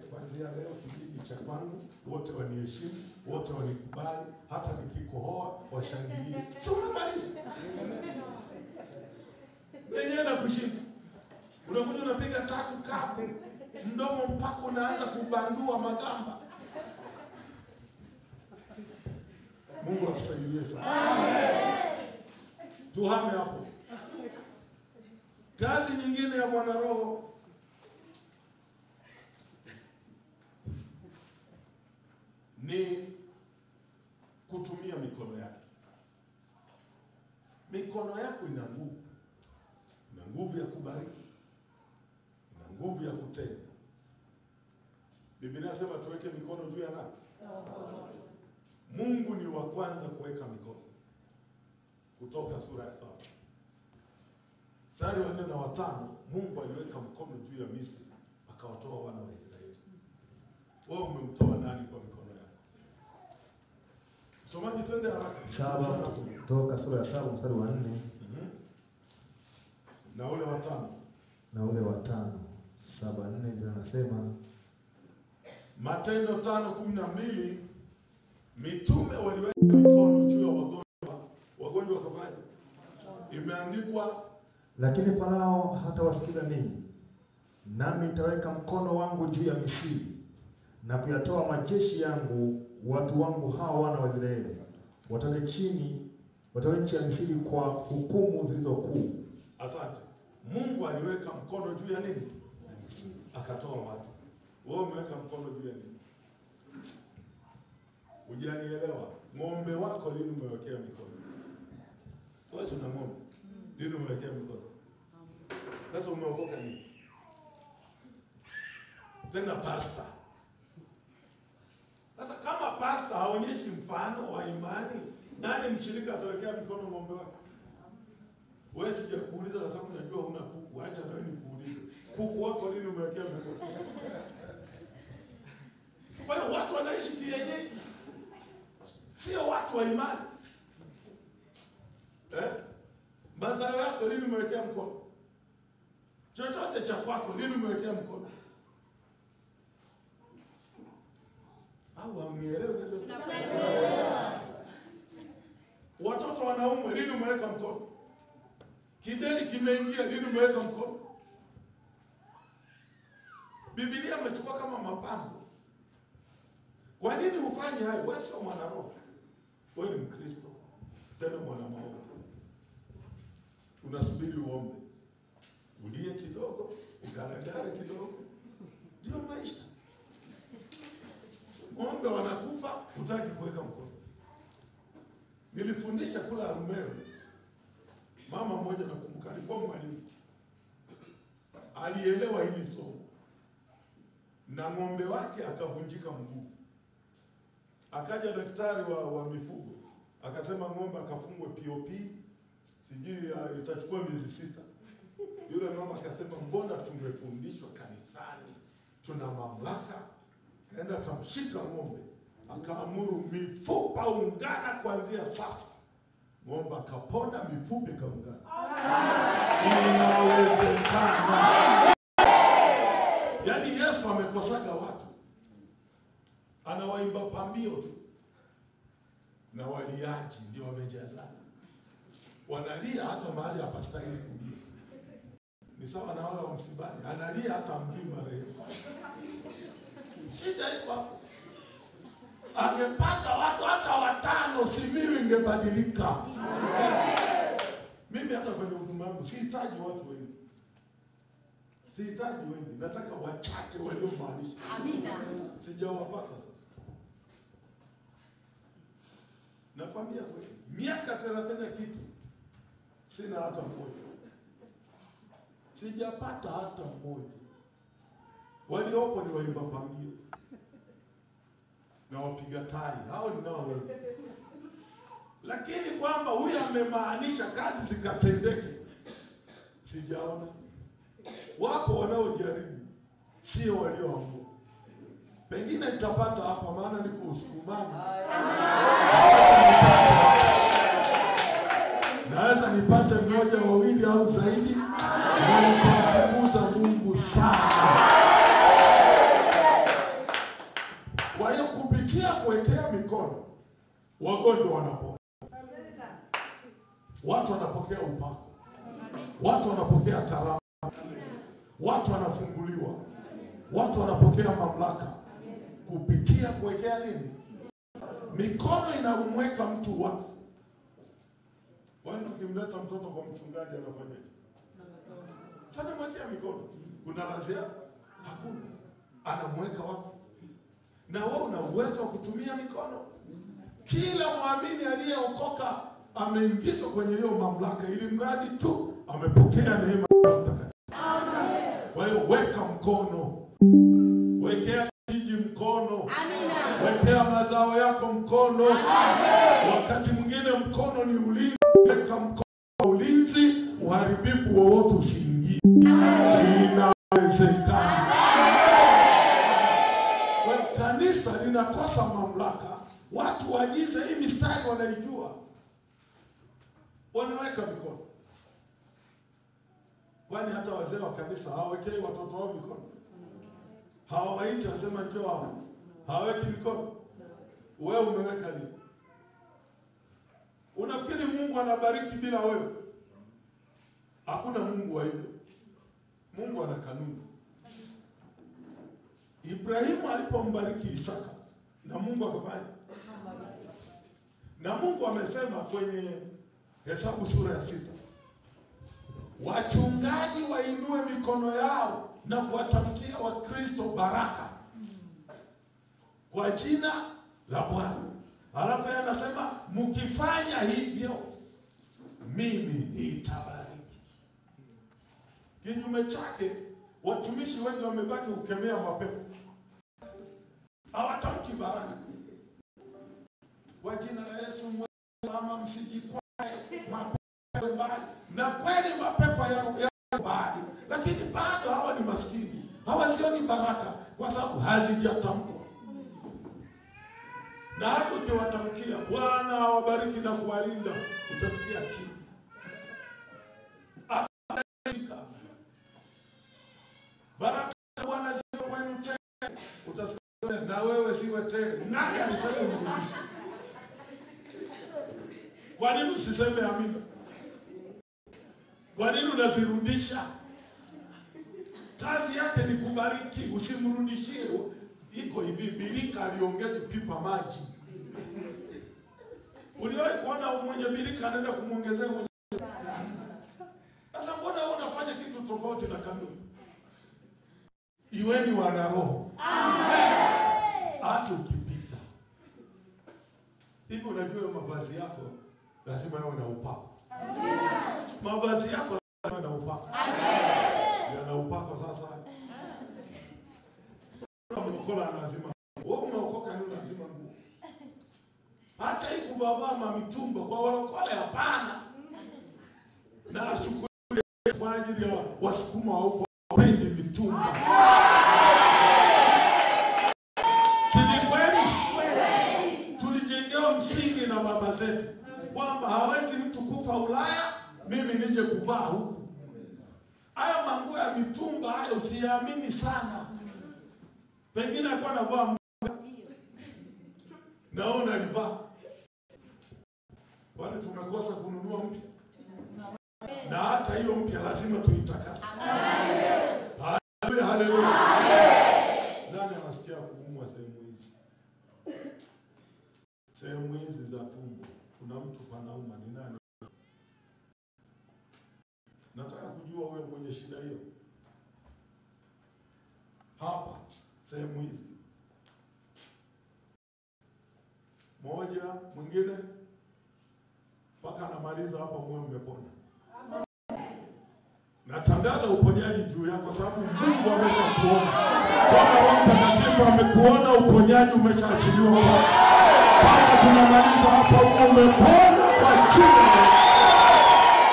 Kuanzia leo kijiji cha kwangu wote waniheshimu, wote wanikubali, hata nikikohoa washangilie. Sio unamaliza. Wenyewe na kushinda. Unakuja unapiga tatu kavu, mdomo mpaka unaanza kubandua magamba. Mungu atusaidie sana. Amen. Tuhame hapo. Kazi nyingine ya mwana roho ni kutumia mikono yake. Mikono yako ina nguvu. Ina nguvu ya kubariki. Ina nguvu ya kutenda. Biblia inasema tuweke mikono juu ya nani? Mungu ni wa kwanza kuweka mikono. Kutoka sura ya 7. Mstari wa 4 na 5, Mungu aliweka mkono juu ya Misri akawatoa wana wa Israeli. Wewe umemtoa nani kwa mikono yako? Somaji twende haraka. 7 Kutoka sura ya 7 mstari wa 4 na ule wa 5. na ule wa 5. 7:4 ndio anasema Matendo 5:12, mitume waliweka mikono juu ya wagonjwa wakafanya. Imeandikwa, lakini Farao hatawasikiza ninyi, nami nitaweka mkono wangu juu ya Misri na kuyatoa majeshi yangu, watu wangu hao wana wa Israeli watoke nchi ya Misri kwa hukumu zilizokuu. Asante. Mungu aliweka mkono juu ya nini? Ya Misri. Akatoa watu. Wewe umeweka mkono juu ya nini? Hujanielewa. Ng'ombe wako lini umewekea mikono? Wewe una ng'ombe. Lini umewekea mikono? Sasa umeokoka nini? Tena pastor. Sasa kama pastor haonyeshi mfano wa imani, nani mshirika atawekea mikono ng'ombe wako? Wewe sija kuuliza kwa sababu najua huna kuku. Acha na wewe nikuulize. Kuku wako lini umewekea mikono? Kwa hiyo watu wanaishi kienyeji. Sio watu wa imani. Mazao yako lini umewekea mkono? Chochote cha kwako lini umewekea mkono? Au hamnielewi ninachosema? Watoto wanaumwa lini umeweka mkono? Kideni kimeingia lini umeweka mkono? Biblia imechukua kama mapambo. Kwa nini ufanye hayo? Wewe sio mwana roho. Wewe ni Mkristo. Tena mwana maombi. Unasubiri uombe. Ulie kidogo, ugaragare kidogo. Ndio maisha. Ng'ombe wanakufa, hutaki kuweka mkono. Nilifundisha kula Arumeru. Mama mmoja nakumbuka alikuwa mwalimu. Alielewa hili somo. Na ng'ombe wake akavunjika mguu. Akaja daktari wa mifugo. Akasema ng'ombe akafungwe POP. Sijui itachukua miezi 6. Yule mama akasema mbona tumefundishwa kanisani? Tuna mamlaka. Kaenda akamshika ng'ombe. Akaamuru mifupa ungana kuanzia sasa. Ng'ombe akapona, mifupa ikaungana. Inawezekana. Yaani Yesu amekosaga watu. Anawaimba pambio tu. Na waliaji ndio wamejazana. Wanalia hata mahali hapastahili kulia. Ni sawa na wale wa msibani. Analia hata mjii marehemu. Shida iko hapo. Angepata watu hata 5, si mimi ingebadilika. Mimi hata kwenye huduma yangu sihitaji watu wengi. Sihitaji wengi. Nataka wachache waliomaanisha. Amina. Sijawapata sasa. Nakwambia kweli, miaka 30 kitu sina hata mmoja. Sijapata hata mmoja. Waliopo ni waimba pambio na wapiga tai. Hao ni nao wengi. Lakini kwamba huyu amemaanisha kazi zikatendeke, sijaona. Wapo wanaojaribu, sio walioamua. Pengine nitapata hapa maana niko Usukumani. Naweza nipate mmoja, wawili au zaidi, na nitamtukuza Mungu sana. Kwa hiyo kupitia kuwekea mikono, wagonjwa wanapona. Watu wanapokea upako. Watu wanapokea karama. Watu wanafunguliwa. Watu wanapokea mamlaka. Kupitia kuwekea nini? Mikono inamweka mtu wakfu. Kwani tukimleta mtoto kwa mchungaji anafanyaje? Sana mwekea mikono. Kuna lazia? Hakuna. Anamweka wakfu. Na wewe una uwezo wa kutumia mikono. Kila muamini aliyeokoka ameingizwa kwenye hiyo mamlaka, ili mradi tu amepokea neema ya Mtakatifu. Amen. Kwa hiyo weka mkono. Wekea kijiji mkono. Amina. Wekea mazao yako mkono. Amen. Wakati mwingine mkono ni ulinzi. Weka mkono wa ulinzi, uharibifu wowote usiingie. Inawezekana. Kwa kanisa linakosa mamlaka. Watu wajize hii mistari wanaijua. wanaweka mikono. Kwani hata wazee wa kanisa hawawekei watoto wao mikono? Hawawaiti wasema njoo hapo, hawaweki mikono? Wewe umeweka nini? Unafikiri Mungu anabariki bila wewe? Hakuna Mungu wa hivyo. Mungu ana kanuni. Ibrahimu alipombariki Isaka, na Mungu akafanya. Na Mungu amesema kwenye Hesabu sura ya 6, wachungaji wainue mikono yao na kuwatamkia Wakristo baraka kwa jina la Bwana. Alafu yeye anasema mkifanya hivyo mimi nitabariki. Kinyume chake, watumishi wengi wamebaki kukemea mapepo. Hawatamki baraka. Kwa jina la Yesu mama msijikwae, mapepo mbali. Na kweli mapepo ya mbali, lakini bado hawa ni maskini. Hawazioni baraka kwa sababu hazijatamkwa. Na hata ukiwatamkia Bwana awabariki na kuwalinda, utasikia kimya. Baraka Bwana ziwe kwenu tele, utasikia na wewe siwe tele. Nani alisema mrudishe? Kwa nini usiseme amina? Kwa nini unazirudisha? Kazi yake ni kubariki, usimrudishie. Iko hivi, birika aliongezi pipa maji. Uliwahi kuona mwenye birika anaenda kumuongezea mwenye? Sasa mbona wewe unafanya kitu tofauti na kanuni? Iweni wana roho. Amen. Hata ukipita hivi, unajua mavazi yako lazima yawe na upako. Amen. Mavazi yako lazima na upako. Amen. Yana upako sasa. Mkola lazima. Wewe umeokoka ni lazima nguo. Hata hii kuvaa mamitumba kwa walokole hapana. Na shukrani kwa ajili ya wasukuma wa huko wapendi mitumba. Si ni kweli? Tulijengewa msingi na baba zetu kwamba hawezi mtu kufa Ulaya mimi nije kuvaa huku. Haya manguo ya mitumba haya usiamini sana. Pengine alikuwa anavaa naona alivaa. Wale tumekosa kununua mpya. Na hata hiyo mpya lazima tuitakase. Haleluya, haleluya. Nani anasikia kuumwa sehemu hizi? Sehemu hizi za tumbo. Kuna mtu panauma, ni nani? Nataka kujua wewe mwenye shida hiyo. Hapa sehemu hizi. Moja, mwingine mpaka anamaliza hapa moyo umepona. Natangaza uponyaji juu yako kwa sababu Mungu ameshakuona. Kama Roho Mtakatifu amekuona, uponyaji umeshaachiliwa kwako. Mpaka tunamaliza hapa huo umepona kwa jina.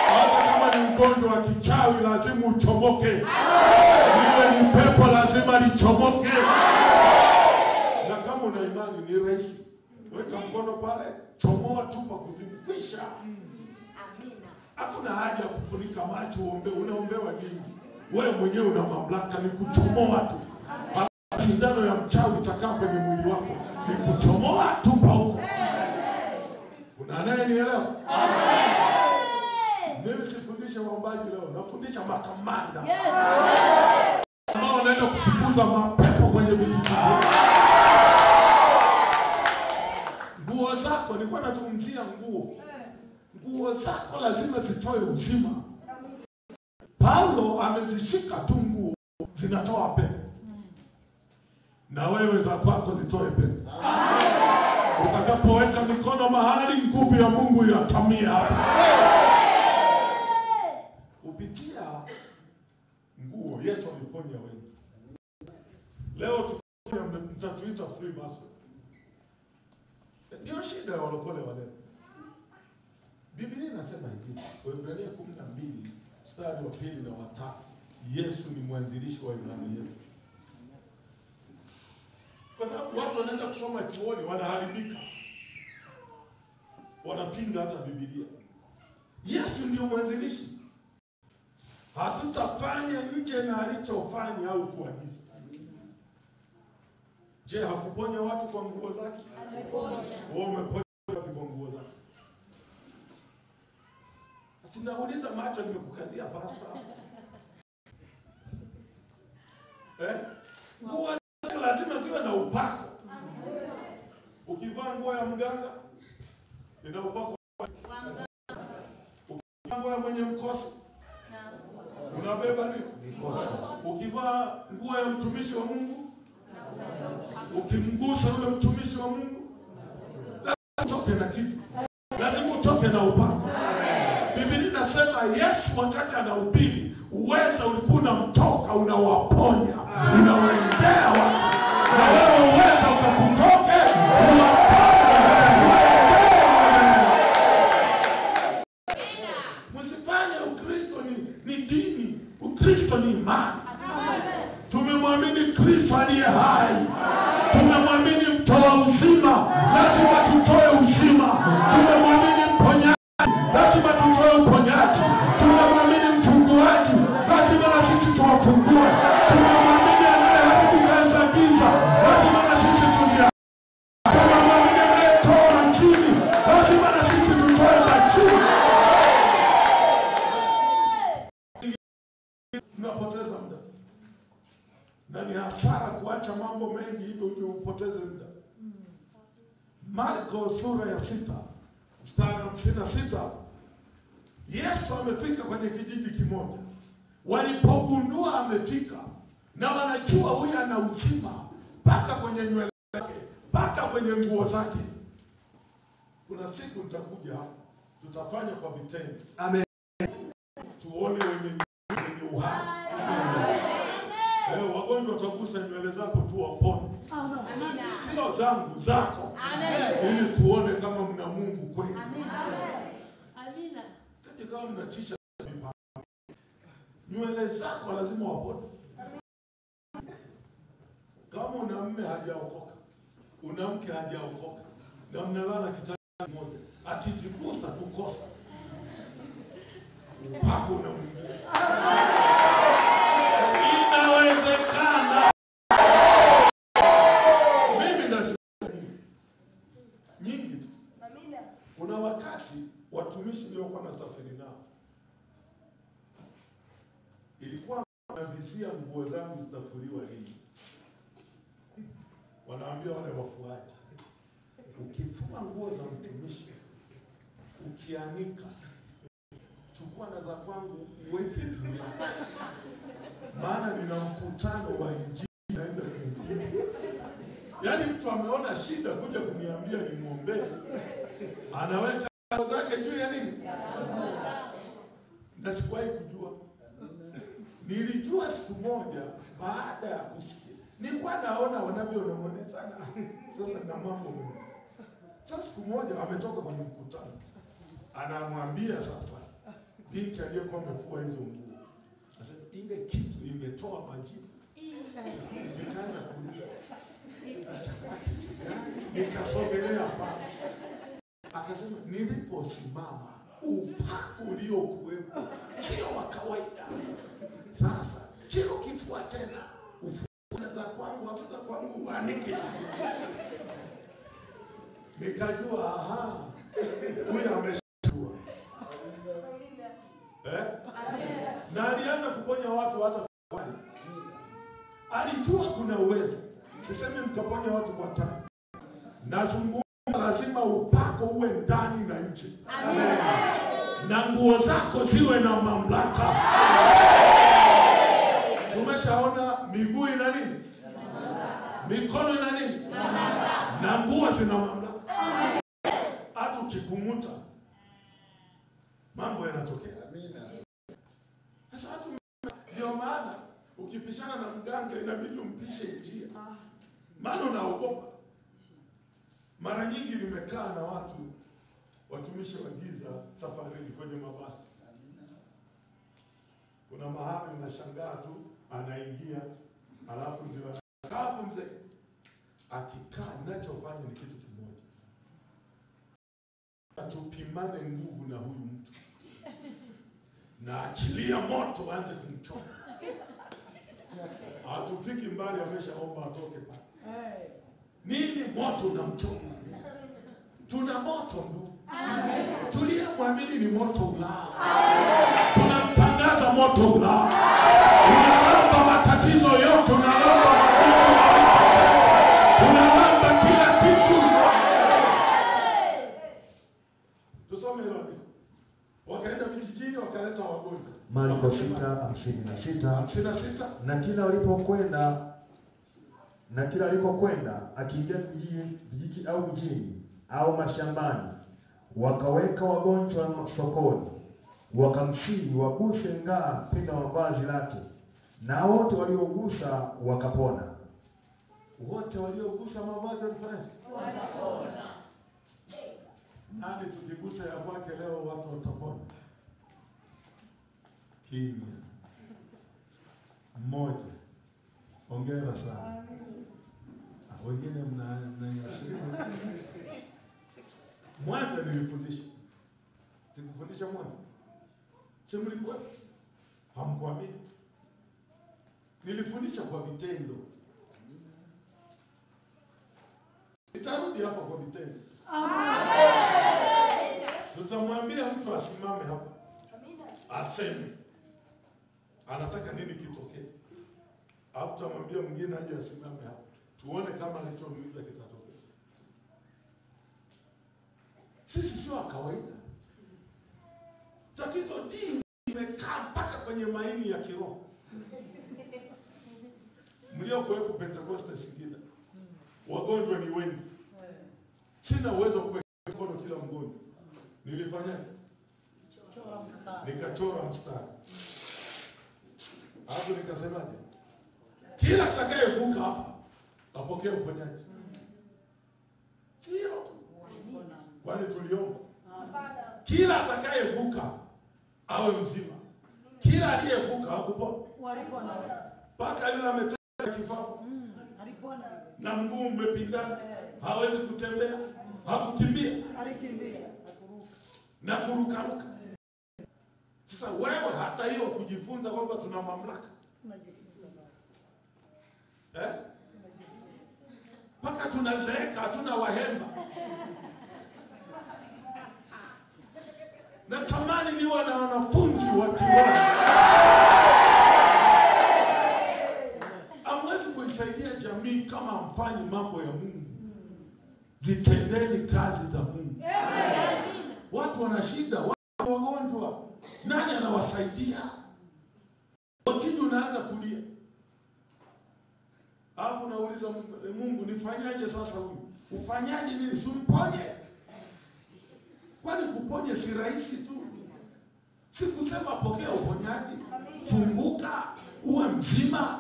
Hata kama ni ugonjwa wa kichawi lazima uchomoke. Iwe ni pepo lazima lichomoke. Na kama una imani ni rahisi. Weka mkono pale, chomoa tupa kuzimvisha. Amina. Hakuna haja ya kufunika macho uombe, unaombewa nini? Wewe mwenyewe una mamlaka, ni kuchomoa tu. Sindano ya mchawi itakaa kwenye mwili wako, ni kuchomoa tupa huko. Kuna anayenielewa? Mimi sifundishe waombaji leo, nafundisha makamanda. Ambao wanaenda kufukuza mapepo kwenye vijiji vyao. Nguo zako, nilikuwa nazungumzia nguo. Nguo zako lazima zitoe uzima. Paulo amezishika tu nguo zinatoa pepo. Na wewe za kwako zitoe pepo. Utakapoweka mikono mahali, nguvu ya Mungu yatamia hapa. Upitia nguo Yesu aliponya wengi. Leo mtatuita free mason. Ndio shida ya walokole wale. Biblia inasema hivi, Waebrania 12 mstari wa 2 na wa 3, Yesu ni mwanzilishi wa imani yetu. Kwa sababu watu wanaenda kusoma chuoni wanaharibika. Wanapinga hata Biblia. Yesu ndio mwanzilishi. Hatutafanya nje na alichofanya au kuagiza. Je, hakuponya watu kwa nguo zake? Ameponya. Wewe umeponya kwa nguo zake? Sinauliza macho nimekukazia pasta. Nguo lazima ziwe na upako. Ukivaa nguo ya mganga ina upako. Ukivaa nguo ya mwenye mkosi unabeba nini? Mikosi. Ukivaa nguo ya mtumishi wa Mungu, ukimgusa huyo mtumishi wa Mungu, lazima utoke na kitu. Lazima utoke na upako. Biblia inasema Yesu wakati anahubiri, uweza ulikuwa unamtoka, unawaponya, unawaendea watu. Na wewe uweza ukakutoke, msifanye Ukristo ni dini. Ukristo ni imani. Tumemwamini Kristo aliye hai. Tumemwamini mtoa uzima, lazima tutoe uzima. Tumemwamini mponyaji, lazima tutoe uponyaji. Tumemwamini mfunguaji, lazima na sisi tuwafungue. Tumemwamini anayeharibu kazi za giza, lazima na sisi tuziharibu. Tumemwamini anayetoa majini, lazima na sisi tutoe majini. Tunapoteza muda. Na ni hasara kuacha mambo mengi hivyo ndio upoteze muda. Marko sura ya 6 mstari wa 56, Yesu amefika kwenye kijiji kimoja. Walipogundua amefika na wanajua huyu ana uzima mpaka kwenye nywele zake, mpaka kwenye nguo zake. Kuna siku nitakuja hapa, tutafanya kwa vitendo. Amen. Tuone wenye uhai. Amen. Wagonjwa watagusa nywele zako tu wapone. Amina. Sio zangu, zako. Amen. Ili tuone kama mna Mungu kweli. Amina. Sije kama mnatisha mipaka. Nywele zako lazima wapone. Kama una mume hajaokoka, una mke hajaokoka, na mnalala kitanda moja, akizigusa tu kosa, upako unamwingia. Inawezekana. Mimi na nyingi tu. Kuna wakati watumishi niliokuwa nasafiri nao, ilikuwa wanavizia nguo zangu zitafuliwa lini. Wanaambia wale wafuaji, ukifua nguo za mtumishi, ukianika, chukua na za kwangu uweke juu yako. Maana nina mkutano wa injili naenda kuhubiri. Yaani mtu ameona shida kuja kuniambia nimwombee, anaweka nguo zake juu ya nini? Na sikuwahi kujua. Nilijua siku moja baada ya kusikia. Nilikuwa naona wanavyonong'ona sana. Sasa na mambo mengi. Sasa siku moja ametoka kwenye mkutano, anamwambia sasa binti aliyekuwa amefua hizo nguo, sasa ile kitu imetoa majibu. Nikaanza kuuliza itakuwa kitu gani? Nikasogelea pale, akasema niliposimama upako uliokuwepo sio wa kawaida. Sasa kilo kifua tena ufuna za kwangu hapo za kwangu uanike. Nikajua aha, huyu ameshajua. Na alianza kuponya watu hata kwa. Alijua kuna uwezo. Sisemi mkaponya watu kwa tani. Nazungumza lazima upako uwe ndani na nje. Amen. Na nguo zako ziwe na mamlaka. Tumeshaona miguu ina nini? Mikono ina nini? Na nguo zina mamlaka. Hata ukikumuta mambo yanatokea. Sasa watu ndio maana ukipishana na mganga inabidi umpishe njia. Maana unaogopa. Mara nyingi nimekaa na watu watumishi wa giza safarini kwenye mabasi. Kuna mahali unashangaa tu anaingia, alafu ndio hapo mzee akikaa, ninachofanya ni kitu kimoja. Tupimane nguvu na huyu mtu. na achilia moto waanze kumchoma. Hatufiki mbali, ameshaomba atoke pale. Nini moto unamchoma? Tuna moto ndugu. Tuliyemwamini ni moto ulao. Tunamtangaza moto ulao. Unalamba matatizo yote, unalamba magonjwa, unalamba kansa, unalamba kila kitu. Tusome hilo. Wakaenda vijijini wakaleta wagonjwa. Marko 6:56. Na kila alikokwenda akiingia vijiji au mjini au mashambani, wakaweka wagonjwa sokoni, wakamsihi waguse ngaa pinda mavazi lake, na wote waliogusa wakapona. Wote waliogusa mavazi walifanya wakapona. Nani tukigusa ya kwake leo watu watapona? Kimya. Mmoja. Hongera sana. Wengine mnanyoshia. Mwanza nilifundisha. Sikufundisha Mwanza. Si mlikuwa? Hamkuamini. Nilifundisha kwa vitendo. Nitarudi hapa kwa vitendo. Tutamwambia mtu asimame hapa. Aseme anataka nini kitokee. Alafu tutamwambia mwingine aje asimame hapa. Tuone kama alichomuuliza kitatokea. Sisi sio kawaida. Tatizo dini imekaa mpaka kwenye maini ya kiroho. Mliokuwepo Pentecoste Singida, wagonjwa ni wengi. Sina uwezo kuweka mkono kila mgonjwa. Nilifanyaje? Nikachora mstari. Alafu nikasemaje? Kila atakayevuka hapa apokee uponyaji. Sio tu. Kwani tuliomba? Kila atakayevuka awe mzima. Kila aliyevuka hakupona. Paka yule ametoka kifafa. Na mguu umepindana. Hawezi kutembea. Hakukimbia. Na kurukaruka. Sasa wewe hata hiyo kujifunza kwamba tuna mamlaka. Paka tunazeeka, hatuna wahemba. Natamani niwe na wanafunzi wa kiroho. Hamwezi kuisaidia jamii kama hamfanyi mambo ya Mungu. Zitendeni kazi za Mungu. Watu wana shida, watu wagonjwa. Nani anawasaidia? Wakija unaanza kulia. Alafu nauliza Mungu, nifanyaje sasa huyu? Ufanyaje nini? Simponye. Kwani kuponye si rahisi tu? Si kusema pokea uponyaji, funguka, uwe mzima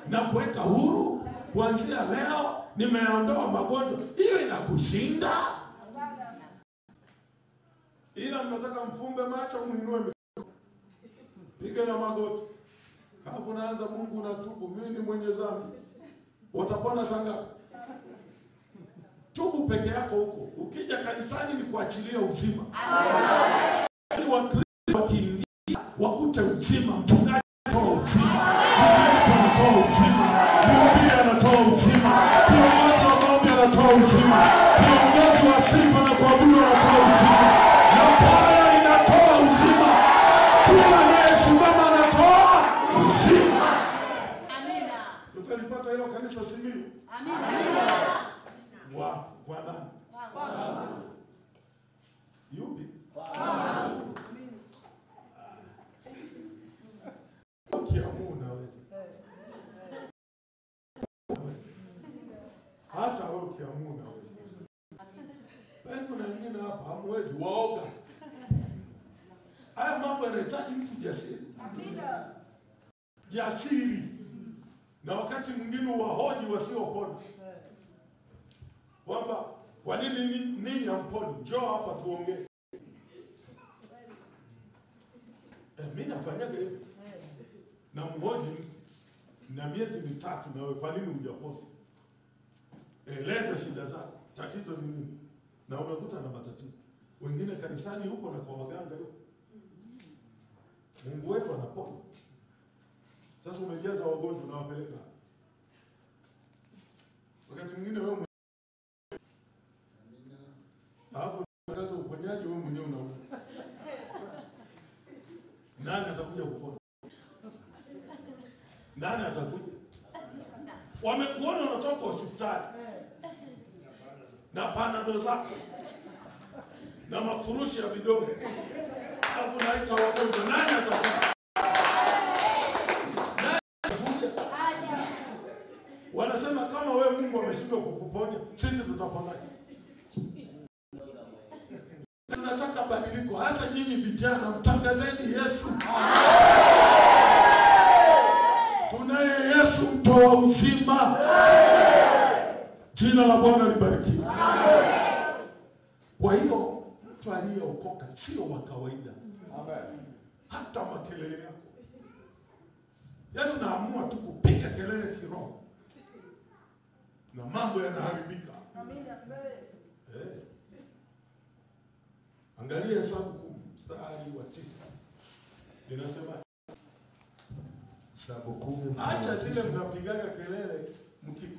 na kuweka huru. Kuanzia leo nimeondoa magonjwa. Hiyo inakushinda? Ila mnataka mfumbe macho, muinue mikono, piga na magoti. Alafu naanza Mungu unatubu, mimi ni mwenye dhambi. Utapona saa ngapi? Tubu peke yako huko. Ukija kanisani ni kuachilia uzima. Amen. Wakristo wakiingia wakute uzima, mchungaji anatoa uzima, mtumishi anatoa uzima, mhubiri anatoa uzima, kiongozi wa maombi anatoa uzima, kiongozi wa sifa na kuabudu anatoa uzima, na kwaya inatoa uzima. Kila anayesimama anatoa uzima. Amina. Tutalipata hilo kanisa Simiyu. Amina. Kwa nani? Yupi? Ukiamua unaweza. Hata wewe ukiamua unaweza. Bali kuna wengine hapa hamwezi, waoga. Haya mambo yanahitaji mtu jasiri. Amina. Jasiri. Na wakati mwingine wahoji wasiopona. Kwamba kwa nini ninyi hamponi? Njoo hapa tuongee. Mimi nafanyaga hivi. Na mhoji mtu na miezi mitatu na wewe, kwa nini hujapona? Eleza shida zako. Tatizo ni nini? Na unakuta na matatizo. Wengine kanisani huko na kwa waganga huko. Mungu wetu anaponya. Sasa umejaza wagonjwa unawapeleka. Wakati mwingine wewe mwenyewe alafu unakaza uponyaji wewe mwenyewe unaumwa. Nani atakuja kupona? Nani atakuja? Wamekuona unatoka hospitali na panado zako na mafurushi ya vidonge, alafu naita wagonjwa. Nani atakuja? Nani atakuja? Wanasema kama wewe Mungu ameshindwa kukuponya, sisi tutaponaje? Tunataka badiliko. Hasa nyinyi vijana, mtangazeni Yesu. Tunaye Yesu mtoa uzima. Jina la Bwana libarikiwe. Kwa hiyo mtu aliyeokoka sio wa kawaida. Hata makelele yako, yaani unaamua tu kupiga kelele kiroho na mambo yanaharibika. Angalia Hesabu 10 mstari wa 9. Inasema Hesabu 10. Acha zile mnapigaga kelele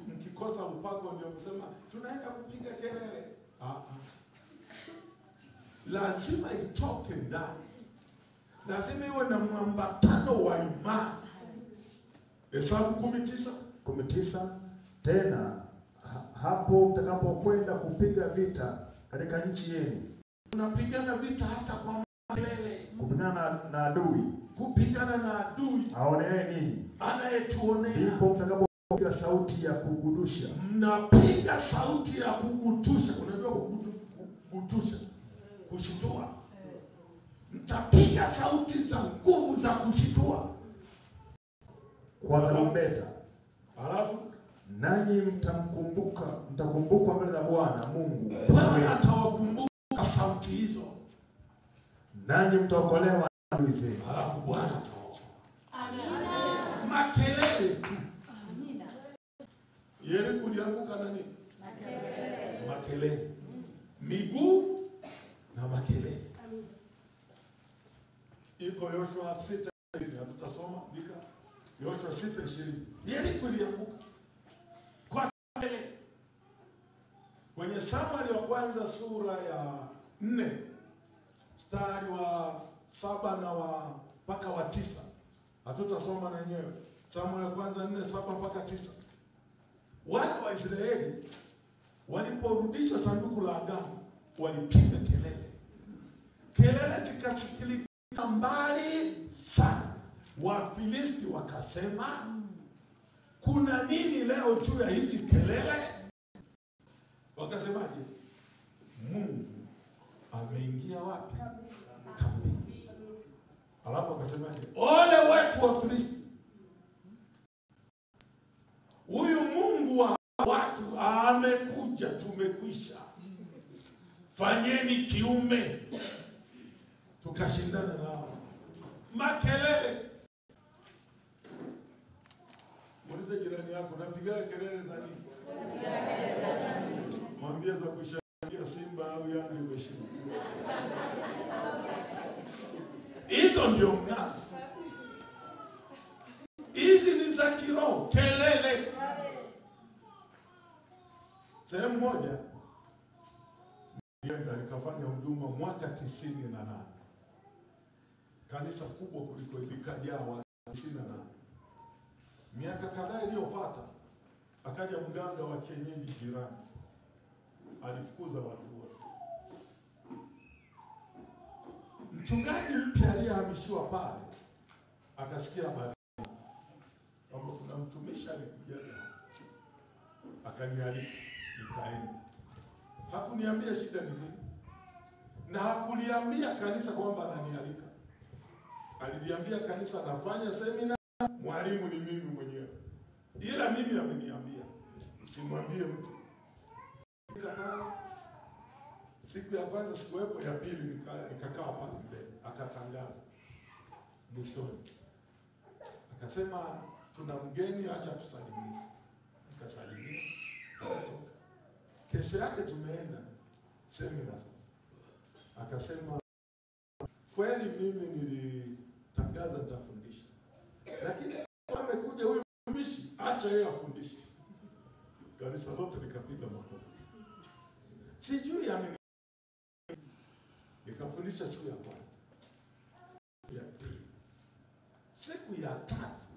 mkikosa upako ndio msema tunaenda kupiga kelele. Lazima itoke ndani. Lazima iwe na mwambatano wa imani. Hesabu 10:9. Tena hapo mtakapokwenda kupiga vita katika nchi yenu. Tunapigana vita hata kwa kelele. Kupigana na adui. Kupigana na adui. Aoneaye ninyi. Anayetuonea. Ndipo mtakapopiga sauti ya kugudusha. Mnapiga sauti ya kugutusha. Unajua kugutusha? Kushitua. Mtapiga sauti za nguvu za kushitua. Kwa tarumbeta. Alafu nanyi mtakumbukwa mbele za Bwana Mungu. Bwana atawakumbuka sauti hizo. Nanyi mtaokolewa na adui zenu. Alafu Bwana atawaokoa. Amina. Makelele tu. Amina. Yeriko ilianguka na nini? Makelele. Makelele. Miguu na makelele. Amina. Iko Yoshua 6:20. Hatutasoma nika Yoshua 6:20. Yeriko ilianguka kwa kelele. Kwenye Samueli wa kwanza sura ya 4 mstari wa 7 na wa mpaka wa 9. Hatutasoma na yenyewe. Samueli wa kwanza 4:7 mpaka 9. Watu wa Israeli waliporudisha sanduku la agano walipiga kelele. Kelele zikasikilika mbali sana. Wafilisti wakasema, kuna nini leo juu ya hizi kelele? Wakasemaje? Mungu ameingia wapi? Kambini. Alafu akasemaje? Ole wetu wa Filisti. Huyu Mungu wa watu amekuja, tumekwisha. Fanyeni kiume tukashindana nao. Makelele. Muulize jirani yako, unapiga kelele za nini? Mwambie za kushangilia Simba au Yanga imeshinda. Hizo ndio mnazo. Hizi ni za kiroho, kelele. Sehemu moja nilienda nikafanya huduma mwaka 98. Kanisa kubwa kuliko ilikajaa watu 98. Miaka kadhaa iliyofuata akaja mganga wa kienyeji jirani. Alifukuza watu wote. Mchungaji mpya aliyehamishiwa pale akasikia habari kwamba kuna mtumishi alikuja, akanialika, nikaenda. Hakuniambia shida ni nini, na hakuniambia kanisa kwamba ananialika. Aliniambia kanisa anafanya semina, mwalimu ni mimi mwenyewe. Ila mimi ameniambia usimwambie mtu. Nikapala. Siku ya kwanza sikuwepo, ya pili nikakaa pale mbele. Akatangaza mwishoni, akasema tuna mgeni, acha tusalimie. Nikasalimia, tukatoka. Kesho yake tumeenda semina sasa. Akasema kweli mimi nilitangaza kazi nitafundisha. Lakini amekuja huyu mtumishi acha yeye afundishe. Kanisa lote likapiga makofi. Sijui ameni. Nikafundisha siku ya kwanza. Ya pili. Siku ya tatu,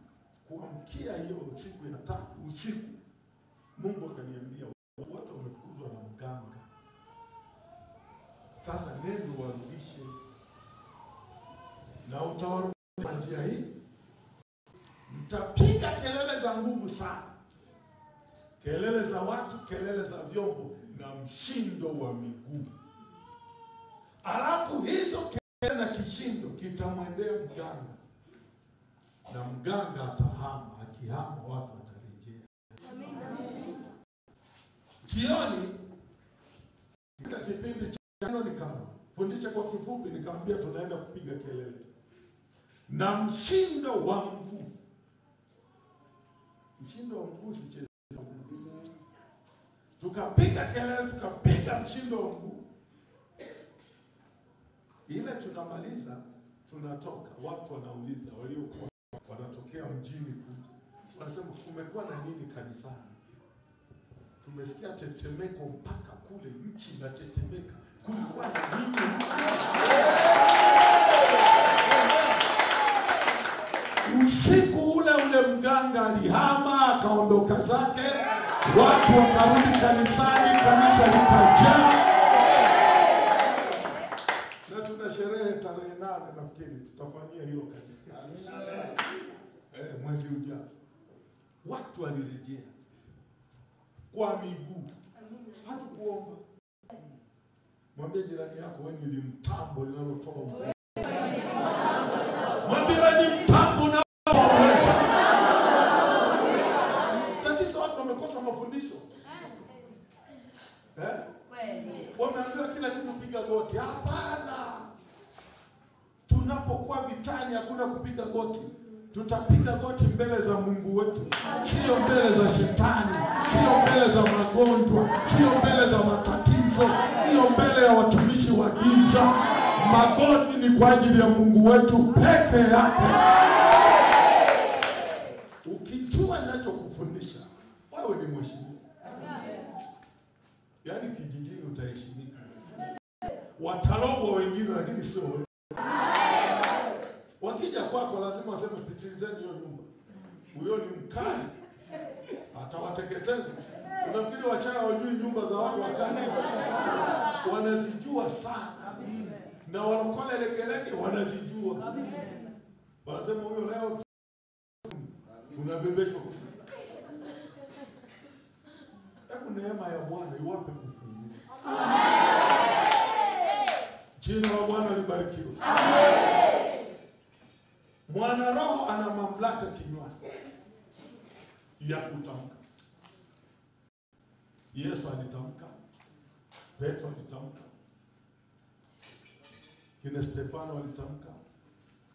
kuamkia hiyo siku ya tatu usiku, Mungu akaniambia wote wamefukuzwa na mganga. Sasa nenda warudishe. Na utawarudisha kwa njia hii. Mtapiga kelele za nguvu sana. Kelele za watu, kelele za vyombo na mshindo wa miguu. Alafu hizo kelele na kishindo kitamwendea mganga. Na mganga atahama, akihama watu watarejea. Jioni katika kipindi cha nikafundisha kwa kifupi, nikamwambia tunaenda kupiga kelele. Na mshindo wa mguu. Mshindo wa mguu si cheza. Tukapiga kelele, tukapiga mshindo wa mguu. Ile tunamaliza, tunatoka, watu wanauliza waliokuwa wanatokea mjini kuja. Wanasema kumekuwa na nini kanisani? Tumesikia tetemeko mpaka kule nchi na tetemeka. Kulikuwa na nini? Usiku ule mganga alihama akaondoka zake. Watu wakarudi kanisani, kanisa likajaa. Na tuna sherehe tarehe 8 nafikiri tutafanyia hilo kanisa. Mwezi ujao. Watu walirejea kwa miguu. Hatukuomba. Mwambie jirani yako wewe ni mtambo linalotoa uzima. Mwambie wewe ni mtambo unaotoa uwezo. Tatizo watu wamekosa mafundisho. Wameambiwa kila kitu piga goti. Hapana. Tunapokuwa vitani hakuna kupiga goti. Tutapiga goti mbele za Mungu wetu, sio mbele za shetani, sio mbele za magonjwa, sio mbele za matatizo, sio mbele ya watumishi wa giza. Magoti ni kwa ajili ya Mungu wetu peke yake. Ukijua ninachokufundisha, wewe ni mheshimiwa. Yaani kijijini utaheshimika. Watalogwa wengine lakini sio wewe. Wakija kwako lazima waseme pitilizeni hiyo nyumba. Huyo ni mkali. Atawateketeza. Unafikiri wachawi hawajui nyumba za watu wakali? Wanazijua sana. Na walokole legelege wanazijua. Wanasema huyo leo unabebeshwa. Hebu neema ya Bwana iwape kufungua. Jina la Bwana libarikiwe. Mwana roho ana mamlaka kinywani ya kutamka. Yesu alitamka, Petro alitamka, kina Stefano alitamka,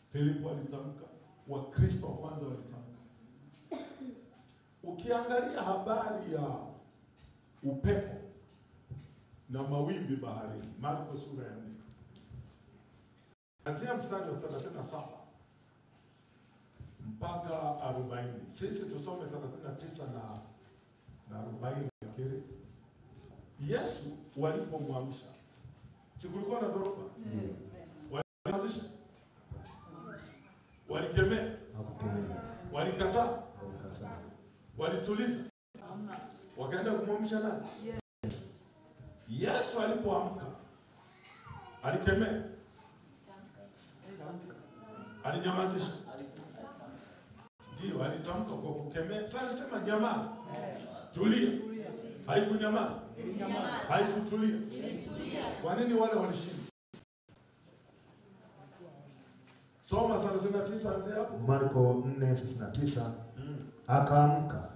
Filipo alitamka, Wakristo wa kwanza walitamka. Ukiangalia habari ya upepo na mawimbi baharini, Marko sura ya 4. Anzia mstari wa 37 mpaka 40. Sisi tusome 39 na 40 nakiri. Yesu walipomwamsha, si kulikuwa na dhoruba? Ndio. Walianzisha? Walikemea? Hakukemea. Walikataa? Hakukata. Walituliza? Wakaenda kumwamsha nani? Yesu alipoamka alikemea? Alinyamazisha? Ndio, alitamka kwa kukemea. Sasa sema nyamaza. Tulia. Haikunyamaza. Haikutulia. Kwa nini wale walishinda? Soma 39 anze hapo. Marko 4:39. Akaamka.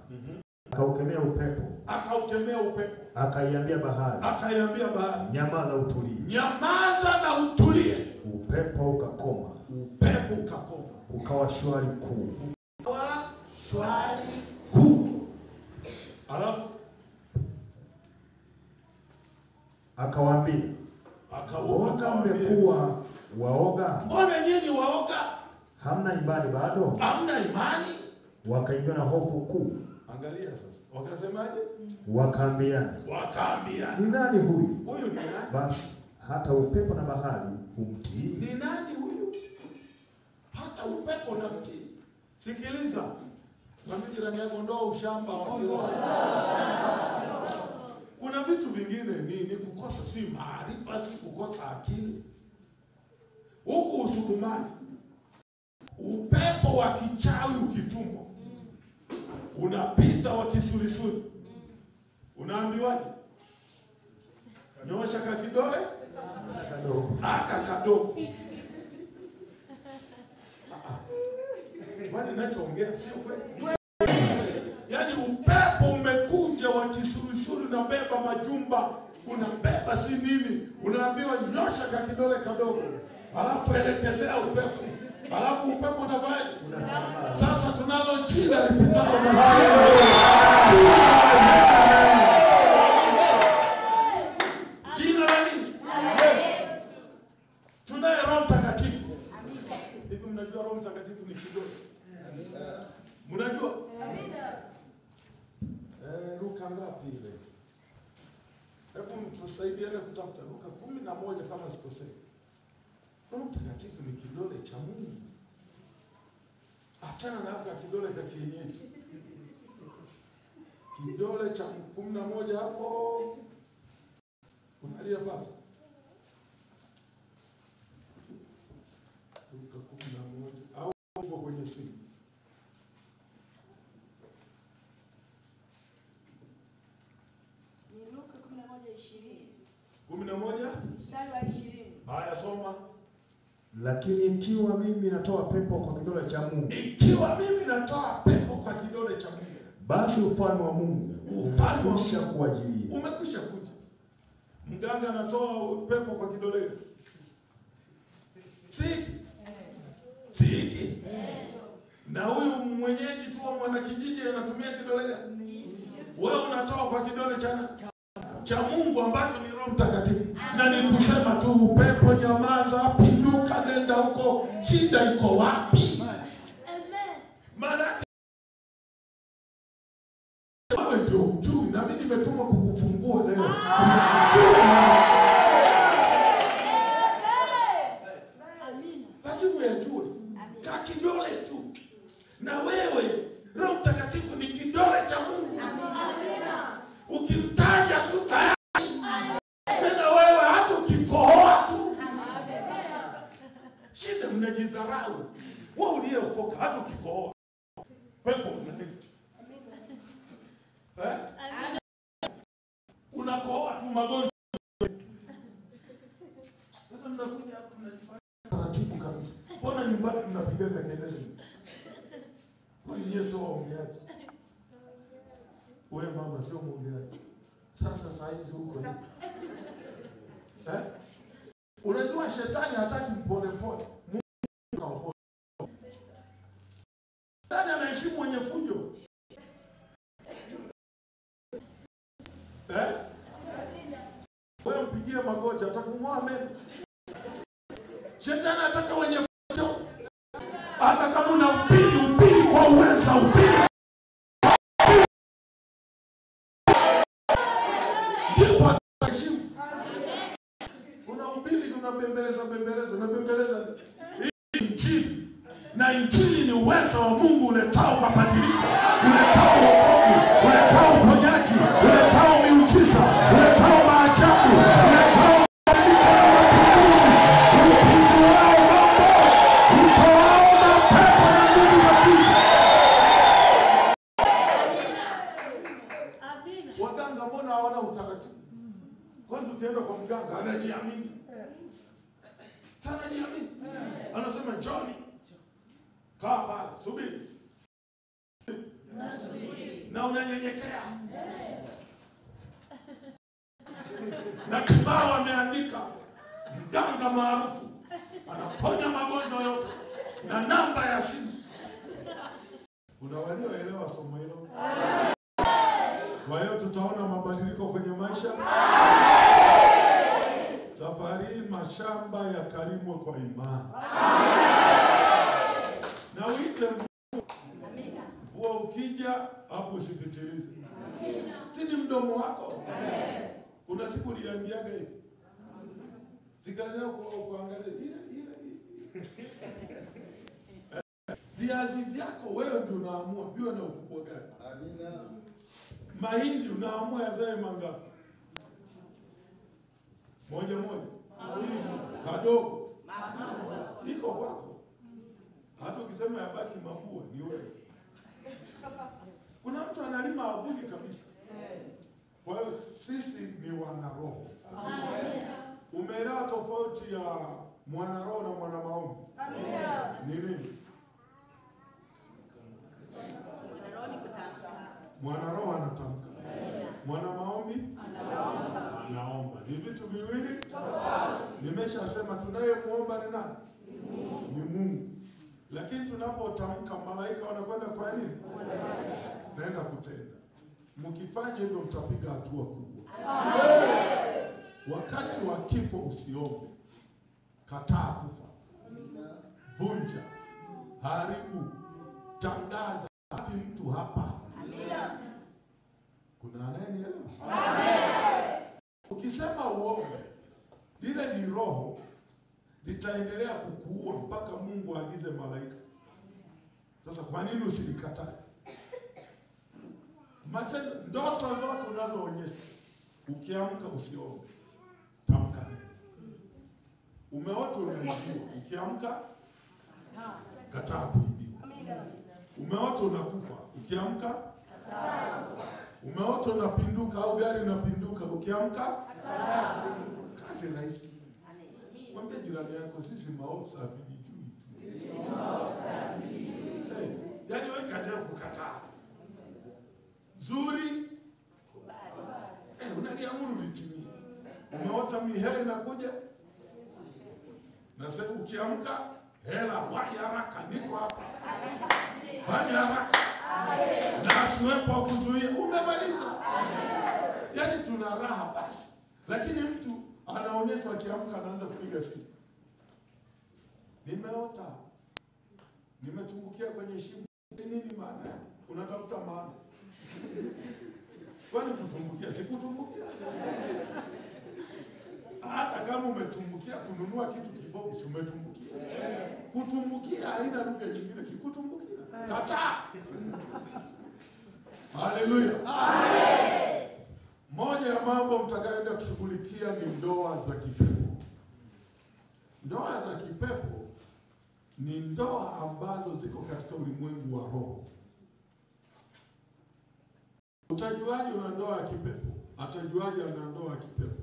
Akaukemea upepo. Akaukemea upepo. Akaiambia bahari. Akaiambia bahari. Nyamaza utulie. Nyamaza na utulie. Upepo ukakoma. Upepo ukakoma. Kukawa shwari kuu. Kukawa shwari kuu. Alafu akawaambia, woga mmekuwa waoga? Mbona nyinyi waoga? hamna imani bado? Hamna imani? Wakaingiwa na hofu kuu. Angalia sasa. Wakasemaje? Wakaambiana. Ni nani huyu? Huyu ni nani? Basi hata upepo na bahari humtii. Ni nani huyu? Hata upepo na mtii. Sikiliza. Mwambie jirani yako ndio ushamba wa kiroho. Kuna vitu vingine ni kukosa si maarifa, si kukosa akili. Huku Usukumani, upepo wa kichawi ukitumwa, unapita wa kisurisuri. Unaambiwaje? Nyosha kakidole Kadogo. kadogo. Kwani ninachoongea sio kweli? Yaani upepo umekuja wa kisurisuri, unabeba majumba, unabeba si nini, unaambiwa nyosha kakidole kadogo, alafu elekezea upepo, alafu upepo unafanya unasambaa. Sasa tunalo jina lipitalo majina. Jina la nini? Tunaye Roho Mtakatifu. Hivi mnajua Roho Mtakatifu ni kidole? Mnajua? Luka ngapi ile? Hebu tusaidiane kutafuta Luka 11 kama sikosei. Roho Mtakatifu ni kidole cha Mungu. Achana na hapa kidole cha kienyeji. Kidole cha 11 hapo. Unaliyapata? Luka 11 au uko kwenye simu? Ni Luka 11:20. 11? Mstari wa 20. Haya, soma. Lakini ikiwa mimi natoa pepo kwa kidole cha Mungu, Ikiwa mimi natoa pepo kwa kidole cha Mungu, basi ufalme wa Mungu umekwisha kuwajilia. Umekwisha kuja. Mganga anatoa pepo kwa kidole. Siki. Na huyu mwenyeji tu wa mwanakijiji anatumia kidole gani? Wewe unatoa kwa kidole cha Mungu ambacho ni Roho Mtakatifu. Na ni kusema tu upepo nyamaza, pinduka, nenda huko. Shida iko wapi? Amen. Maana wewe ndio ujui, na mimi nimetumwa kukufungua leo. Lazima uyajue. Ka kidole tu. Na wewe Roho Mtakatifu ni kidole cha Mungu. Ukimtaja tu tayari. Tena wewe hata ukikohoa tu. Shida mnajidharau. Wewe uliyeokoka hata ukikohoa. Pepo unani? Unakohoa tu magonjwa. Sasa mnakuja hapo mnajifanya taratibu kabisa. Mbona nyumbani mnapiga kelele? Kwa Yesu waongeaje? Wewe mama sio muongeaji. Sasa saa hizi huko hivi. Unajua shetani hataki mpole pole. Mungu kaokoa. Shetani anaheshimu mwenye fujo. Wewe mpigie magoti atakung'oa meno. Shetani anataka wenye fujo. Hata kama una upili kwa uweza upili. Ndipo ataheshimu. Unahubiri, unabembeleza unabembeleza Injili. Na Injili ni uwezo wa Mungu uletao mabadiliko, uletao wokovu, uletao uponyaji, uletao miujiza, uletao maajabu, uletao waganga mbona hawana utaratibu? Kwanza ukienda kwa mganga anajiamini. Sana jiamini. Anasema Johnny, kaa pale, subiri. Na unanyenyekea. Na kibao ameandika mganga maarufu anaponya magonjwa yote na namba ya simu. Kuna walioelewa somo hilo? Kwa hiyo tutaona mabadiliko kwenye maisha. Safari hii mashamba yakalimwe kwa imani. mdomo wako? Kuna siku uliambiaga hivi. Sikaleo kuangalia ile. Viazi vyako wewe ndio unaamua viwe na ukubwa gani. Amina. Mahindi unaamua yazae mangapi? Moja. Amina. Kadogo. Iko kwako. Hata ukisema yabaki mabua ni wewe. Kuna mtu analima avuni kabisa. Kwa hiyo sisi ni wana roho. Amina. Umeelewa tofauti ya mwana roho na mwana maombi? Amina. Ni nini? Mwana roho anatamka. Mwana maombi anaomba. Ni vitu viwili. Nimeshasema tunayemuomba ni nani? Ni Mungu. Lakini tunapotamka malaika wanakwenda kufanya nini? Naenda kutenda. Mkifanya hivyo mtapiga hatua kubwa. Wakati wa kifo usiombe. Kataa kufa. Vunja. Haribu. Tangaza. Afi mtu hapa. Kuna anayenielewa? Amen. Ukisema uombe, lile ni roho litaendelea kukuua mpaka Mungu aagize malaika. Sasa kwa nini usilikatae? Matendo, ndoto zote unazoonyesha, ukiamka usiombe, tamka neno. Umeota unaibiwa, ukiamka kataa kuibiwa. Umeota unakufa, ukiamka umeota unapinduka au gari unapinduka, ukiamka kazi rahisi. Mwambie jirani yako, sisi maofisa hatujijui tu. Yaani wewe kazi yako kukataa. Zuri unaliamuru litimie. Umeota mihela inakuja, na sasa ukiamka hela wahi haraka, niko hapa, fanya haraka na asiwepo kuzuia, umemaliza. Yaani tuna raha basi. Lakini mtu anaonyeshwa akiamka anaanza kupiga simu. Nimeota nimetumbukia kwenye shimo. Nini maana yake? Unatafuta maana. Kwani kutumbukia si kutumbukia? Hata kama umetumbukia kununua kitu kibovu, si umetumbukia? Kutumbukia haina lugha nyingine, ni kutumbukia. Kataa. Haleluya. Amen. Moja ya mambo mtakayoenda kushughulikia ni ndoa za kipepo. Ndoa za kipepo ni ndoa ambazo ziko katika ulimwengu wa roho. Utajuaje una ndoa ya kipepo? Atajuaje ana ndoa ya kipepo?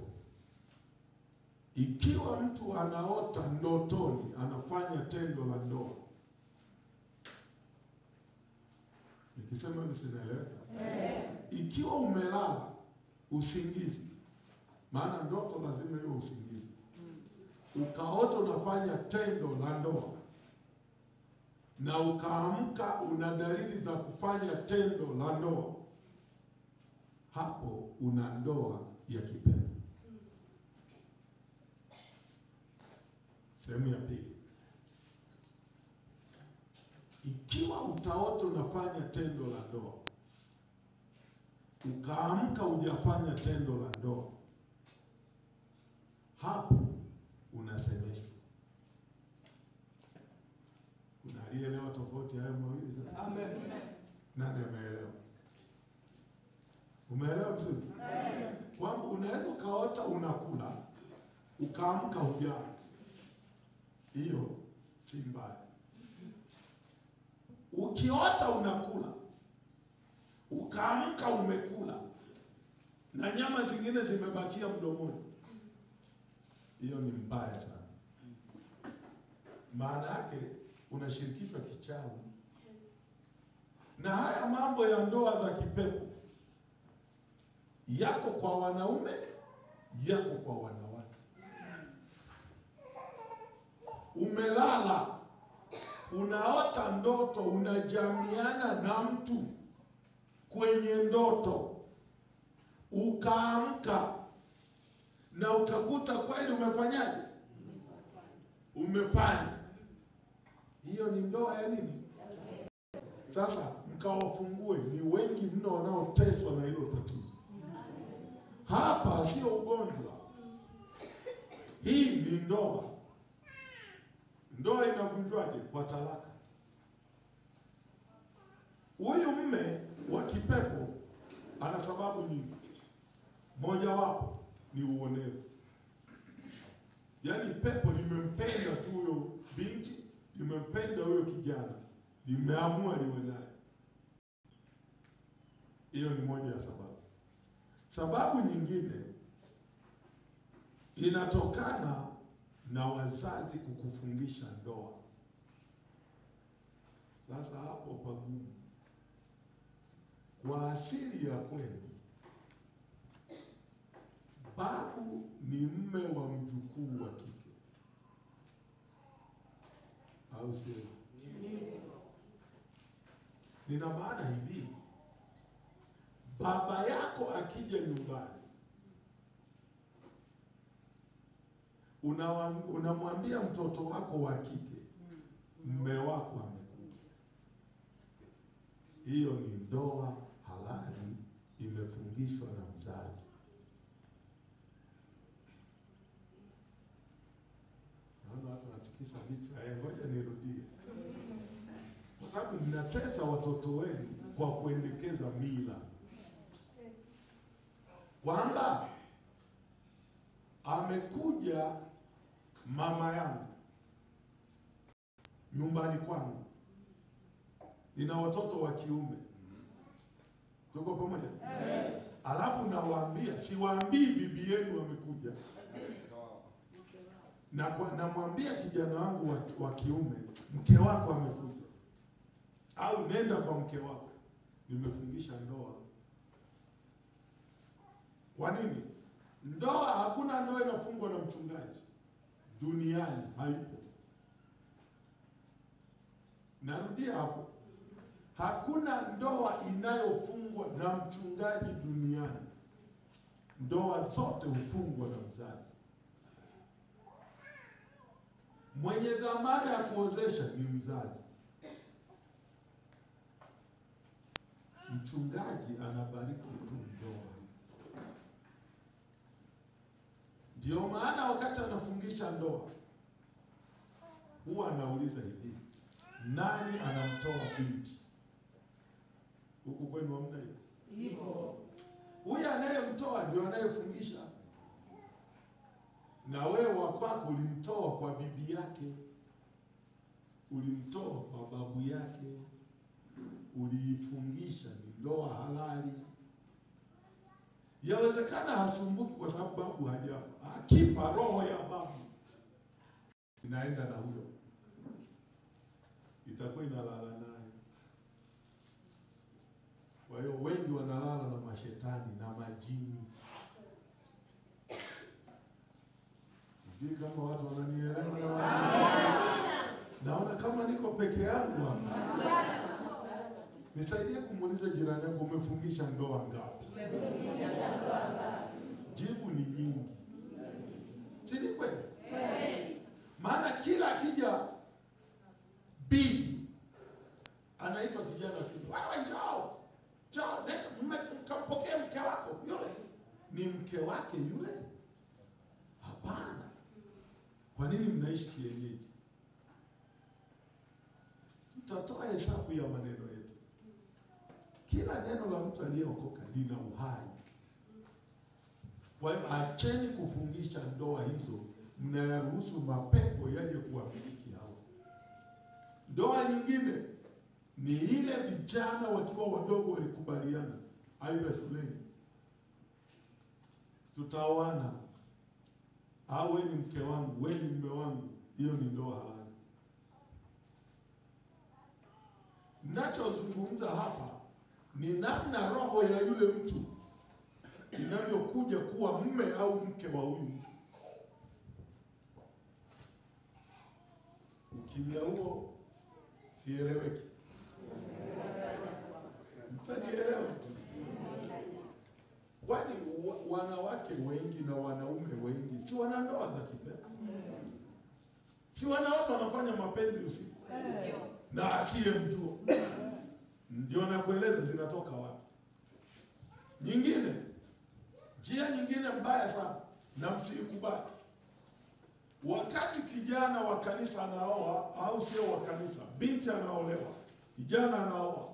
Ikiwa mtu anaota ndotoni anafanya tendo la ndoa. Nikisema hivi sinaeleweka? Ikiwa umelala usingizi, maana ndoto lazima iwe usingizi. Ukaota unafanya tendo la ndoa na ukaamka una dalili za kufanya tendo la ndoa, hapo una ndoa ya kipepo. Sehemu ya pili. Ikiwa utaota unafanya tendo la ndoa, ukaamka hujafanya tendo la ndoa, hapo unasemeshwa. Unalielewa tofauti hayo mawili sasa? Amen. Nani ameelewa? Umeelewa vizuri? Amen. Kwamba unaweza ukaota unakula, ukaamka hujala. Hiyo si mbaya. Ukiota unakula, ukaamka umekula na nyama zingine zimebakia mdomoni, hiyo ni mbaya sana. Maana yake unashirikishwa kichawi. Na haya mambo ya ndoa za kipepo yako kwa wanaume, yako kwa wanawake. Umelala, unaota ndoto, unajamiana na mtu kwenye ndoto, ukaamka na ukakuta kweli umefanyaje? Umefanya. Hiyo ni ndoa ya nini? Sasa mkawafungue, ni wengi mno wanaoteswa na hilo tatizo. dawa, sio ugonjwa. Hii ni ndoa. Ndoa inavunjwaje? Kwa talaka. Huyu mme wa kipepo ana sababu nyingi. Moja wapo ni uonevu. Yaani pepo limempenda tu huyo binti, limempenda huyo kijana, limeamua liwe naye. Hiyo ni moja ya sababu. Sababu nyingine inatokana na wazazi kukufungisha ndoa. Sasa hapo pagumu. Kwa asili ya kwenu, babu ni mme wa mjukuu wa kike, au sio? Nina maana hivi, baba yako akija nyumbani, unamwambia mtoto wako wa kike, mme wako amekuja. Hiyo ni ndoa halali, imefungishwa na mzazi. Naona watu wanatikisa vichwa. Ngoja nirudie, kwa sababu mnatesa watoto wenu kwa kuendekeza mila kwamba amekuja mama yangu nyumbani kwangu, nina watoto wa kiume, tuko pamoja? Alafu nawaambia, siwaambii bibi yenu amekuja, na namwambia kijana wangu wa kiume, mke wako amekuja, au nenda kwa mke wako. Nimefungisha ndoa. Kwa nini? Ndoa, hakuna ndoa inafungwa na mchungaji duniani, haipo. Narudia hapo, hakuna ndoa inayofungwa na mchungaji duniani. Ndoa zote hufungwa na mzazi. Mwenye dhamana ya kuozesha ni mzazi. Mchungaji anabariki tu ndoa. Ndio maana wakati anafungisha ndoa, huwa anauliza hivi, nani anamtoa binti? Huku kwenu hamna hiyo? Ipo. Huyu anayemtoa ndio anayefungisha. Na wewe wa kwako ulimtoa kwa bibi yake, ulimtoa kwa babu yake, uliifungisha. Ni ndoa halali. Yawezekana hasumbuki kwa sababu babu hajafa. Akifa, roho ya babu inaenda na huyo, itakuwa inalala naye. Kwa hiyo wengi wanalala na mashetani na majini. Sijui kama watu wananielewa na wananisikia. Naona kama niko peke yangu hapa. Nisaidie kumuuliza jirani yako, umefungisha ndoa ngapi? Jibu ni nyingi. Si ni kweli? Maana kila akija bibi anaitwa kijana wa kiume, wewe njoo, mkampokea mke wako. Yule ni mke wake yule? Hapana. Kwa nini mnaishi kienyeji? Tutatoa hesabu ya maneno yetu. Kila neno la mtu aliyeokoka lina uhai. Kwa hiyo acheni kufungisha ndoa hizo, mnayaruhusu mapepo yaje kuwamiliki hao. Ndoa nyingine ni ile vijana wakiwa wadogo walikubaliana, aidha shuleni, tutaoana, au wewe ni mke wangu, wewe ni mume wangu. Hiyo ni ndoa halali. Ninachozungumza hapa ni namna roho ya yule mtu inavyokuja kuwa mume au mke wa huyu mtu. Ukimya huo sieleweki. Mtanielewa tu. Kwani wanawake wengi na wanaume wengi si wana ndoa za kipepo? Si wanawake wanafanya mapenzi usiku na asiyemjua? Ndio nakueleza zinatoka wapi. Nyingine Njia nyingine mbaya sana na msiikubali. Wakati kijana wa kanisa anaoa, au sio wa kanisa, binti anaolewa, kijana anaoa,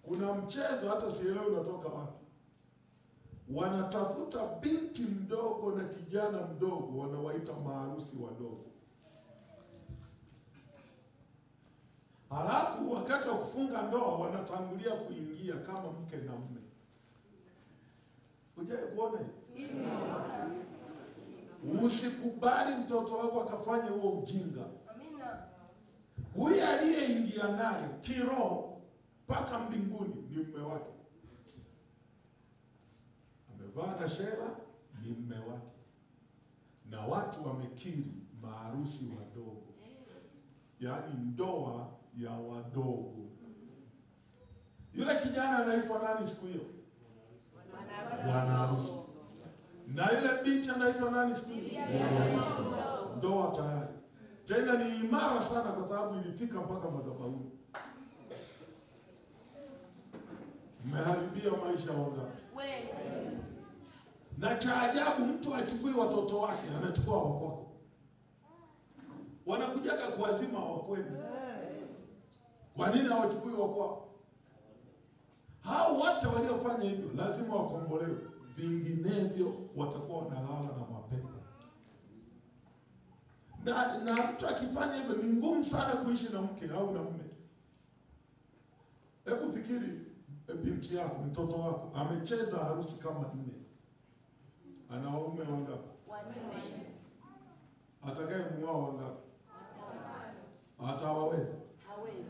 kuna mchezo hata sielewi unatoka wapi. Wanatafuta binti mdogo na kijana mdogo, wanawaita maharusi wadogo. Halafu wakati wa kufunga ndoa wanatangulia kuingia kama mke na mume. Hujawahi kuona hiyo? Usikubali mtoto wako akafanya huo ujinga. Amina. Huyu aliyeingia naye kiroho mpaka mbinguni ni mume wake. Amevaa na shela, ni mume wake. Na watu wamekiri maharusi wadogo. Yaani ndoa ya wadogo. Yule kijana anaitwa nani siku hiyo? Bwana harusi. Na yule binti anaitwa nani siku hiyo? Bibi harusi. Ndoa tayari. Tena ni imara sana kwa sababu ilifika mpaka madhabahuni. Mmeharibia maisha wangapi? Na cha ajabu mtu achukui watoto wake, anachukua wa kwako. Wanakujaga kuwazima wa kwenu. Kwa nini hawachukui wa kwako? Hao wote waliofanya hivyo lazima wakombolewe. Vinginevyo watakuwa wanalala na mapepo. Na mtu akifanya hivyo ni ngumu sana kuishi na mke au na mume. Hebu fikiri binti yako, mtoto wako amecheza harusi kama 4. Ana waume wangapi? 4. Atakaye muoa wangapi? Atawaweza? Hawezi.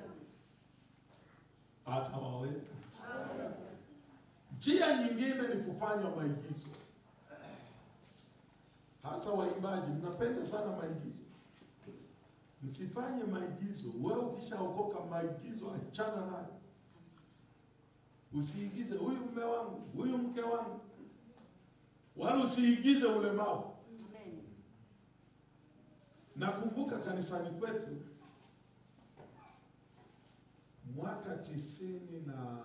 Atawaweza? Njia nyingine ni kufanya maigizo. Hasa waimbaji mnapenda sana maigizo. Msifanye maigizo. Wewe ukishaokoka maigizo achana nayo. Usiigize huyu mume wangu, huyu mke wangu. Wala usiigize ulemavu. Amen. Nakumbuka kanisani kwetu mwaka 94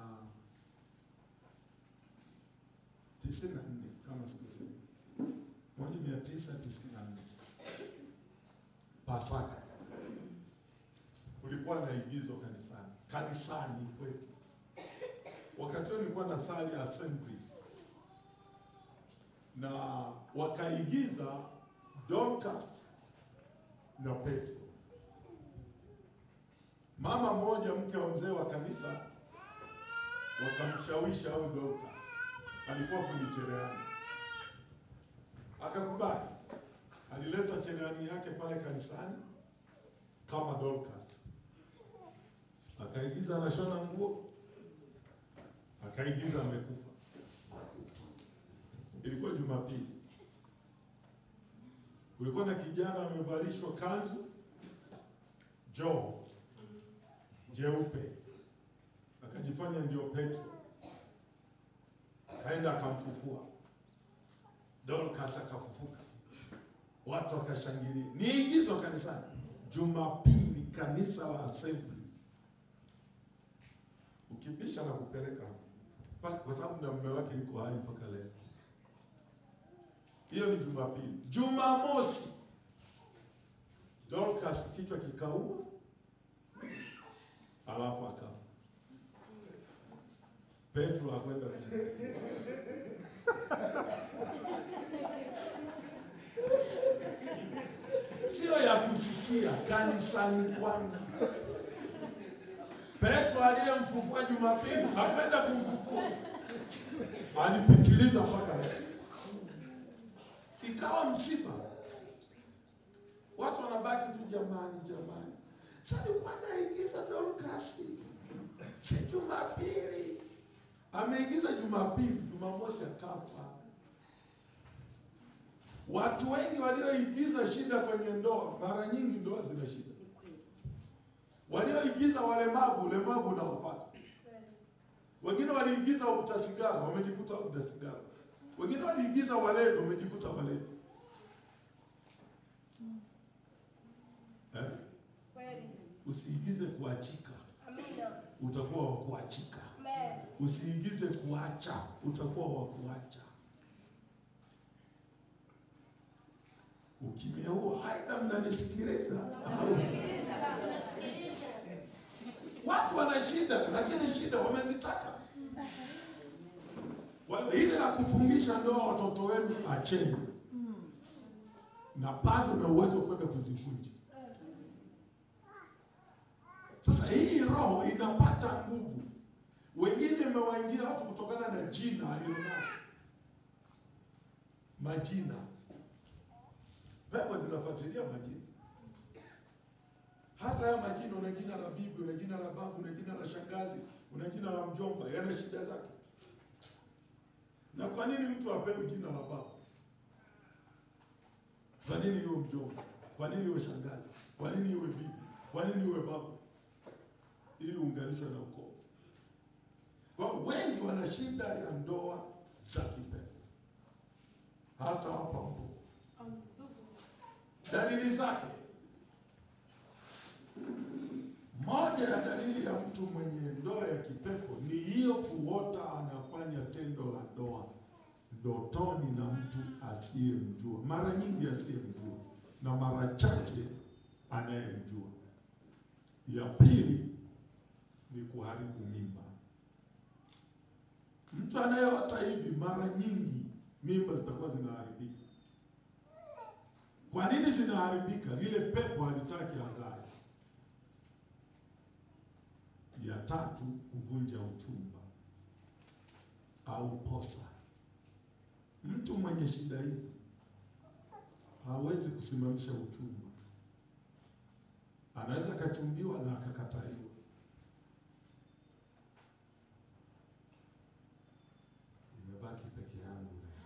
kama sikosei, 1994 Pasaka ulikuwa na igizo kanisani kwetu. Wakati huo nilikuwa na sali Assemblies na wakaigiza Dorcas na Petro. Mama mmoja mke wa mzee wa kanisa wakamshawishi au Dorcas. Alikuwa fundi cherehani. Akakubali. Alileta cherehani yake pale kanisani kama Dorcas. Akaigiza anashona nguo. Akaigiza amekufa. Ilikuwa Jumapili. Kulikuwa na kijana amevalishwa kanzu joho jeupe. Akajifanya ndio Petro. Akaenda akamfufua. Dorcas akafufuka. Watu wakashangilia. Ni igizo kanisani. Jumapili kanisa la Assemblies. Ukipisha na kupeleka kwa sababu na mume wake yuko hai mpaka leo. Hiyo ni Jumapili. Jumamosi Dorcas kichwa kikauma, alafu akafa. Petro akwenda sio ya kusikia kanisani kwangu. Petro aliyemfufua Jumapili hakwenda kumfufua, alipitiliza mpaka leo. Ikawa msiba. Watu wanabaki tu jamani. Sasa nilikuwa naigiza Dorcas. Si Jumapili. Ameigiza Jumapili, Jumamosi akafa. Watu wengi walioigiza shida kwenye ndoa, mara nyingi ndoa zina shida. Walioigiza ulemavu unawafuata. Wengine waliigiza uvuta sigara, wamejikuta uvuta sigara. Wengine waliigiza walevi, wamejikuta walevi. Usiigize kuachika. Utakuwa wa kuachika. Usiigize kuacha, utakuwa wa kuacha. Ukimya huo, aidha mnanisikiliza au watu wana shida, lakini shida wamezitaka. Kwa hiyo ile la kufungisha ndoa watoto wenu acheni, na bado na uwezo kwenda kuzivunja. Sasa hii roho inapata nguvu. Wengine imewaingia watu kutokana na jina alilonalo. Majina. Pepo zinafuatilia majina. Hasa ya majina, una jina la bibi, una jina la babu, una jina la shangazi, una jina la mjomba, yana shida zake. Na kwa nini mtu apewe jina la babu? Kwa nini iwe mjomba? Kwa nini iwe shangazi? Kwa nini iwe bibi? Kwa nini iwe babu? Ili uunganishwe na ukoo. Kwa wengi wana shida ya ndoa za kipepo. Hata hapa mpo. Dalili zake. Moja ya dalili ya mtu mwenye ndoa ya kipepo ni hiyo kuota anafanya tendo la ndoa ndotoni na mtu asiyemjua. Mara nyingi asiyemjua na mara chache anayemjua. Ya pili ni kuharibu mimba. Mtu anayeota hivi mara nyingi mimba zitakuwa zinaharibika. Kwa nini zinaharibika? Lile pepo halitaki azae. Ya tatu, kuvunja uchumba au posa. Mtu mwenye shida hizi hawezi kusimamisha uchumba. Anaweza kachumbiwa na akakataliwa. Nimebaki peke yangu leo.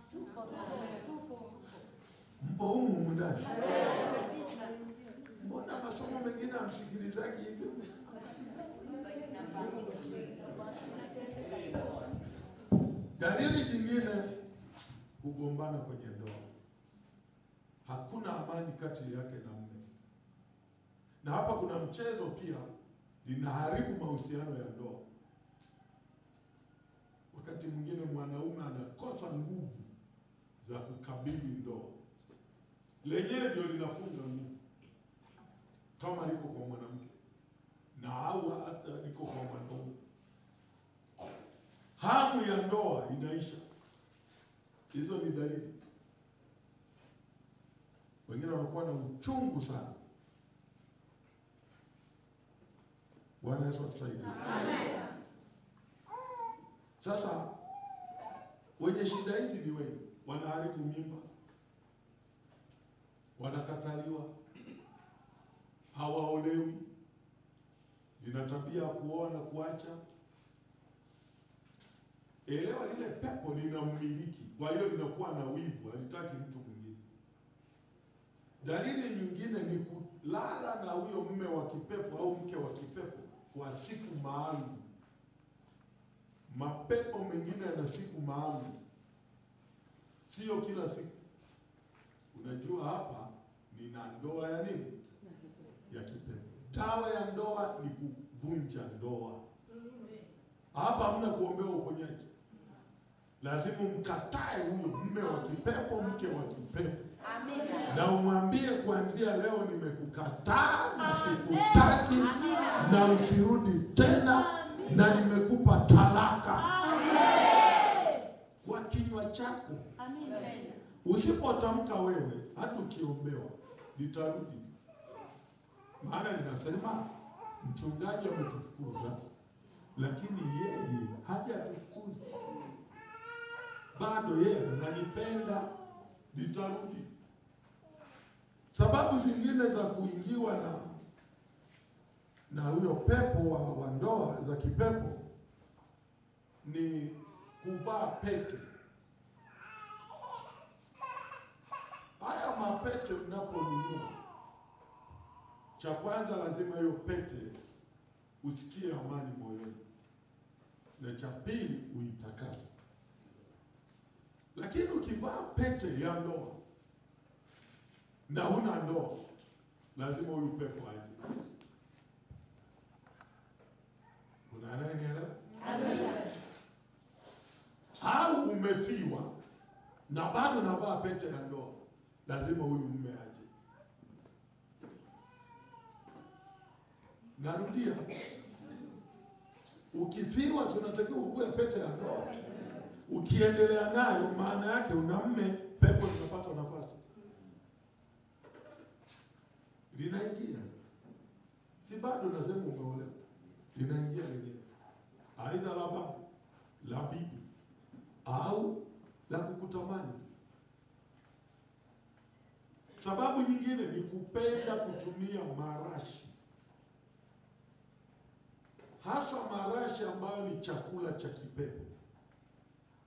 Mpo humu ndani? Mbona masomo mengine hamsikilizaji hivyo? Dalili jingine, kugombana kwenye ndoa. Hakuna amani kati yake na mume. Na hapa kuna mchezo pia linaharibu mahusiano ya ndoa. Wakati mwingine mwanaume anakosa nguvu za kukabili ndoa. Lenyewe ndio linafunga nguvu. Kama liko kwa mwanamke na au hata liko kwa mwanaume. Hamu ya ndoa inaisha. Hizo ni dalili. Wengine wanakuwa na uchungu sana. Bwana Yesu atusaidie. Amen. Sasa wenye shida hizi ni wengi. Wanaharibu mimba, wanakataliwa, hawaolewi, lina tabia kuoa na kuacha. Elewa lile pepo linamiliki, kwa hiyo linakuwa na wivu, halitaki mtu mwingine. Dalili nyingine ni kulala na huyo mume wa kipepo au mke wa kipepo kwa siku maalum. Mapepo mengine yana siku maalum, sio kila siku. Unajua hapa nina ndoa ya nini? Ya kipepo. Dawa ya ndoa ni kuvunja ndoa. Hapa hamna kuombea uponyaji. Lazima mkatae huyo mume wa kipepo, mke wa kipepo. Amina. Na umwambie kuanzia leo nimekukataa na sikutaki. Amina. Na usirudi tena. Amina. Na nimekupa talaka. Amina. Kwa kinywa chako. Amina. Usipotamka wewe, hata ukiombewa litarudi. Maana ninasema mchungaji ametufukuza, lakini yeye hajatufukuza. Bado yeye ananipenda, litarudi. Sababu zingine za kuingiwa na huyo pepo wa ndoa za kipepo ni kuvaa pete. Haya mapete unaponunua, cha kwanza lazima hiyo pete usikie amani moyoni. Na cha pili uitakase. Lakini ukivaa pete ya ndoa na huna ndoa, lazima huyu pepo aje. Kuna anayenielewa? Amina. Au umefiwa na bado unavaa pete ya ndoa, lazima huyu mume aje. Narudia, ukifiwa tunatakiwa uvue pete ya ndoa. Ukiendelea nayo, maana yake unamme, pepo linapata nafasi, linaingia. Si bado nasema umeolewa, linaingia lenyewe, aidha la babu, la bibi au la kukutamani. Sababu nyingine ni kupenda kutumia marashi, hasa marashi ambayo ni chakula cha kipepo.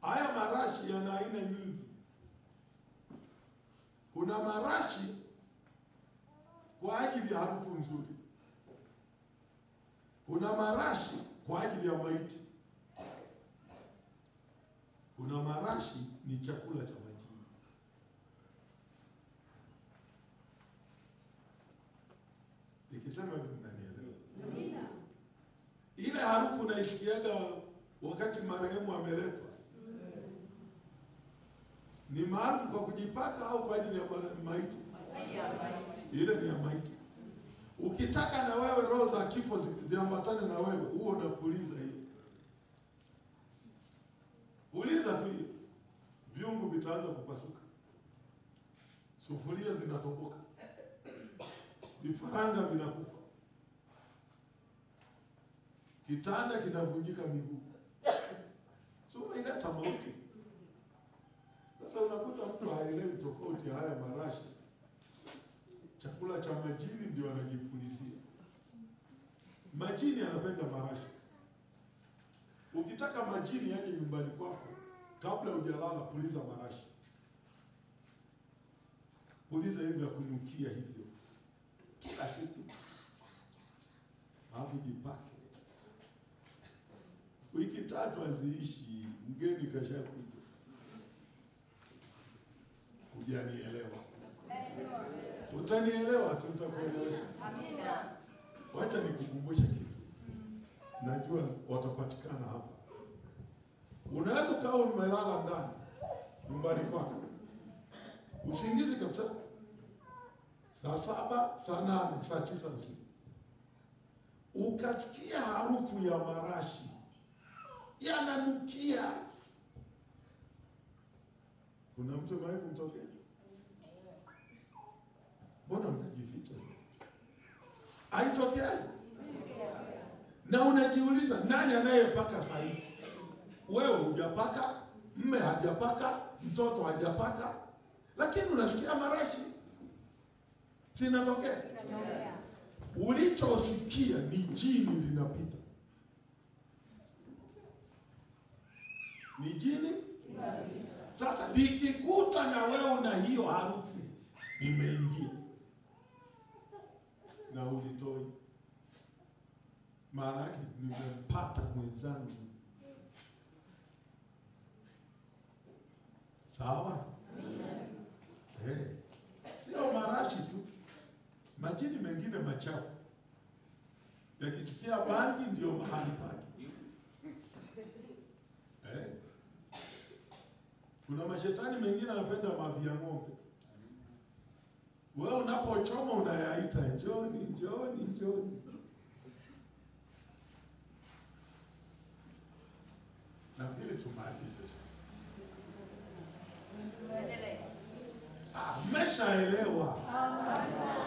Haya marashi yana aina nyingi. Kuna marashi kwa ajili ya harufu nzuri. Kuna marashi kwa ajili ya maiti. Kuna marashi ni chakula cha majini. Nikisema hivyo mnanielewa? Amina. Ile harufu unaisikiaga wakati marehemu ameletwa, ni maalum kwa kujipaka au kwa ajili ya maiti? Ile ni ya maiti. Ukitaka na wewe roho za kifo ziambatane na wewe, huo unapuliza hiyo. Puliza tu hiyo, viungu vitaanza kupasuka, sufuria zinatoboka, vifaranga vinakufa, kitanda kinavunjika miguu. Sio unaileta mauti. Sasa unakuta mtu haelewi tofauti ya haya marashi. Chakula cha majini ndio anajipulizia. Majini anapenda marashi. Ukitaka majini aje nyumbani kwako, kabla hujalala puliza marashi. Puliza hivyo ya kunukia hivyo kila siku. Alafu jipake. Wiki 3 haziishi, mgeni kashakuja. Hujanielewa? Utanielewa tu, nitakuelewesha. Amina. Wacha nikukumbushe kitu. Najua watapatikana hapa. Unaweza ukawa umelala ndani nyumbani kwako, usingizi kabisa, saa 7, saa 8, saa 9 usiku, ukasikia harufu ya marashi yananukia. Kuna mtu mwahi kumtokea? Mbona mnajificha sasa? Haitokeani? Na unajiuliza nani anayepaka saa hizi? Wewe hujapaka, mme hajapaka, mtoto hajapaka, lakini unasikia marashi. Sinatokea? Ulichosikia ni jini linapita. Ni jini? Sasa likikuta na wewe na hiyo harufu imeingia na ulitoi, maana yake nimempata mwenzangu. Sawa? Sio marashi tu, majini mengine machafu yakisikia bangi ndio mahali pake. Kuna mashetani mengine anapenda mavi ya ng'ombe. Wewe unapochoma unayaita njoni, njoni, njoni. Nafikiri tumalize sasa. Mmeshaelewa?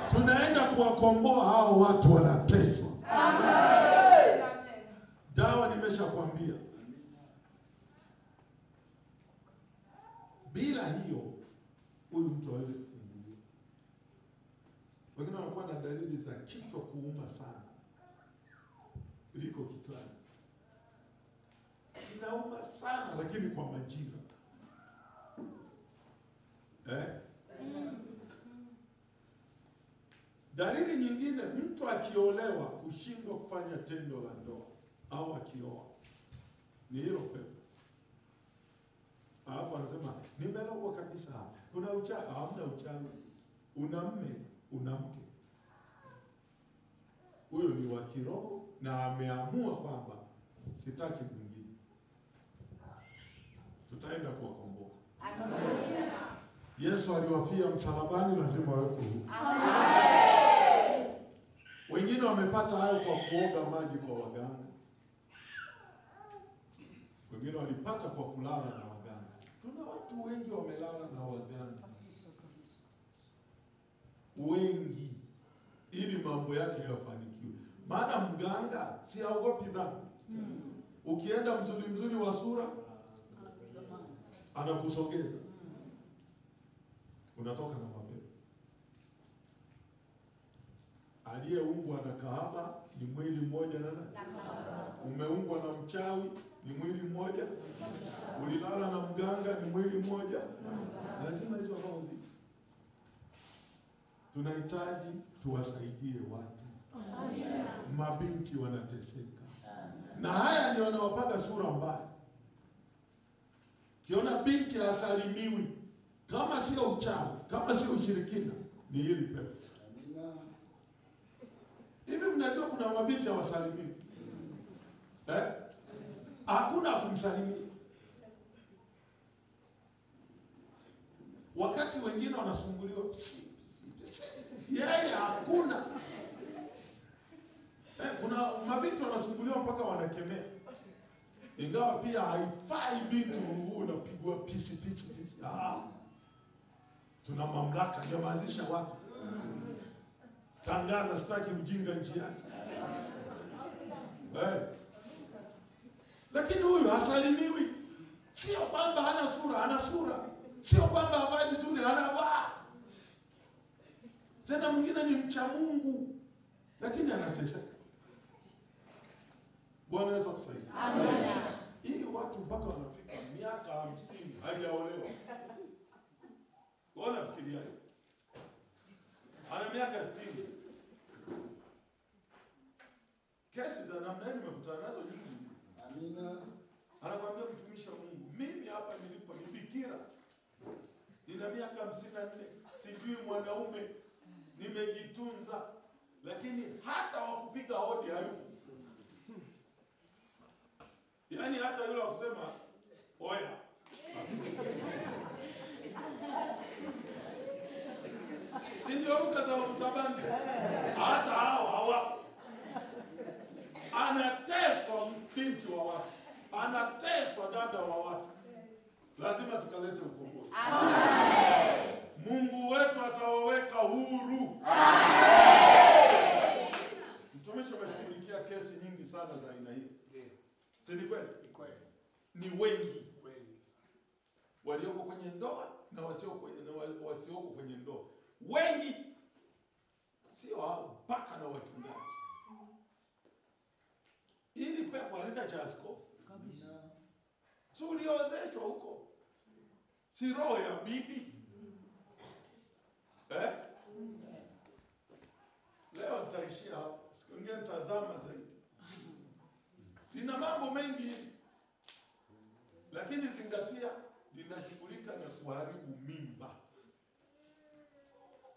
Tunaenda kuwakomboa hao watu wanateswa. Amen. Dawa nimeshakwambia. Bila hiyo huyu mtu hawezi kufunguliwa. Wengine wanakuwa na dalili za kichwa kuuma sana, liko kichwani, inauma sana lakini kwa majira. Dalili nyingine, mtu akiolewa kushindwa kufanya tendo la ndoa au akioa, ni hilo pepo. Alafu anasema nimelogwa kabisa. Kuna uchawi? Hamna uchawi. Una mme, una mke. Huyo ni wa kiroho na ameamua kwamba sitaki mwingine. Tutaenda kuwakomboa. Amen. Yesu aliwafia msalabani, lazima wawe huru. Amen. Wengine wamepata hayo kwa kuoga maji kwa waganga. Wengine walipata kwa kulala na waganga. Tuna watu wengi wamelala na waganga. Wengi. Ili mambo yake yafanikiwe. Maana mganga si haogopi dhambi. Ukienda mzuri wa sura anakusogeza. Unatoka na mapepo. Aliyeumbwa na kahaba ni mwili mmoja na nani? Umeumbwa na mchawi ni mwili mmoja. Ulilala na mganga ni mwili mmoja. Lazima hizo roho zipo. Tunahitaji tuwasaidie watu. Mabinti wanateseka. Na haya ndio wanawapaga sura mbaya. Kiona binti hasalimiwi, kama sio uchawi, kama sio ushirikina, ni hili pepo. Hivi mnajua kuna mabinti hawasalimiwi? Hakuna kumsalimia. Wakati wengine wanasumbuliwa, yeye hakuna. Kuna mabinti wanasumbuliwa mpaka wanakemea. Ingawa pia haifai binti unapigwa pisi. Tuna mamlaka, nyamazisha watu. Tangaza sitaki ujinga njiani. Lakini huyu hasalimiwi. Sio kwamba hana sura, ana sura. Sio kwamba havai vizuri, anavaa. Tena mwingine ni mcha Mungu, lakini anateseka. Bwana Yesu atusaidie. Amen. Hii watu mpaka wanafika miaka 50 hajaolewa. Wewe unafikiria? Ana miaka 60. Kesi za namna hii nimekutana nazo nyingi. Amina. Anakuambia mtumishi wa Mungu, mimi hapa nilipo ni bikira. Nina miaka 54, sijui mwanaume, nimejitunza, lakini hata wakupiga hodi hayupo. Yaani hata yule wa kusema oya. Si ndio lugha za kutabanga? Hata hao hawa. Anateswa binti wa watu. Anateswa dada wa watu. Lazima tukalete ukombozi. Amen. Mungu wetu atawaweka huru. Amen. Mtumishi ameshughulikia kesi nyingi sana za aina hii. Si ni kweli? Ni wengi. Walioko kwenye ndoa na wasioko kwenye ndoa. Wengi. Sio hao, mpaka na wachungaji. Ili pepo halina cha askofu. Kabisa. Si uliozeshwa huko. Si roho ya bibi. Leo nitaishia hapo. Siku nyingine nitazama zaidi. Lina mambo mengi, lakini zingatia, linashughulika na kuharibu mimba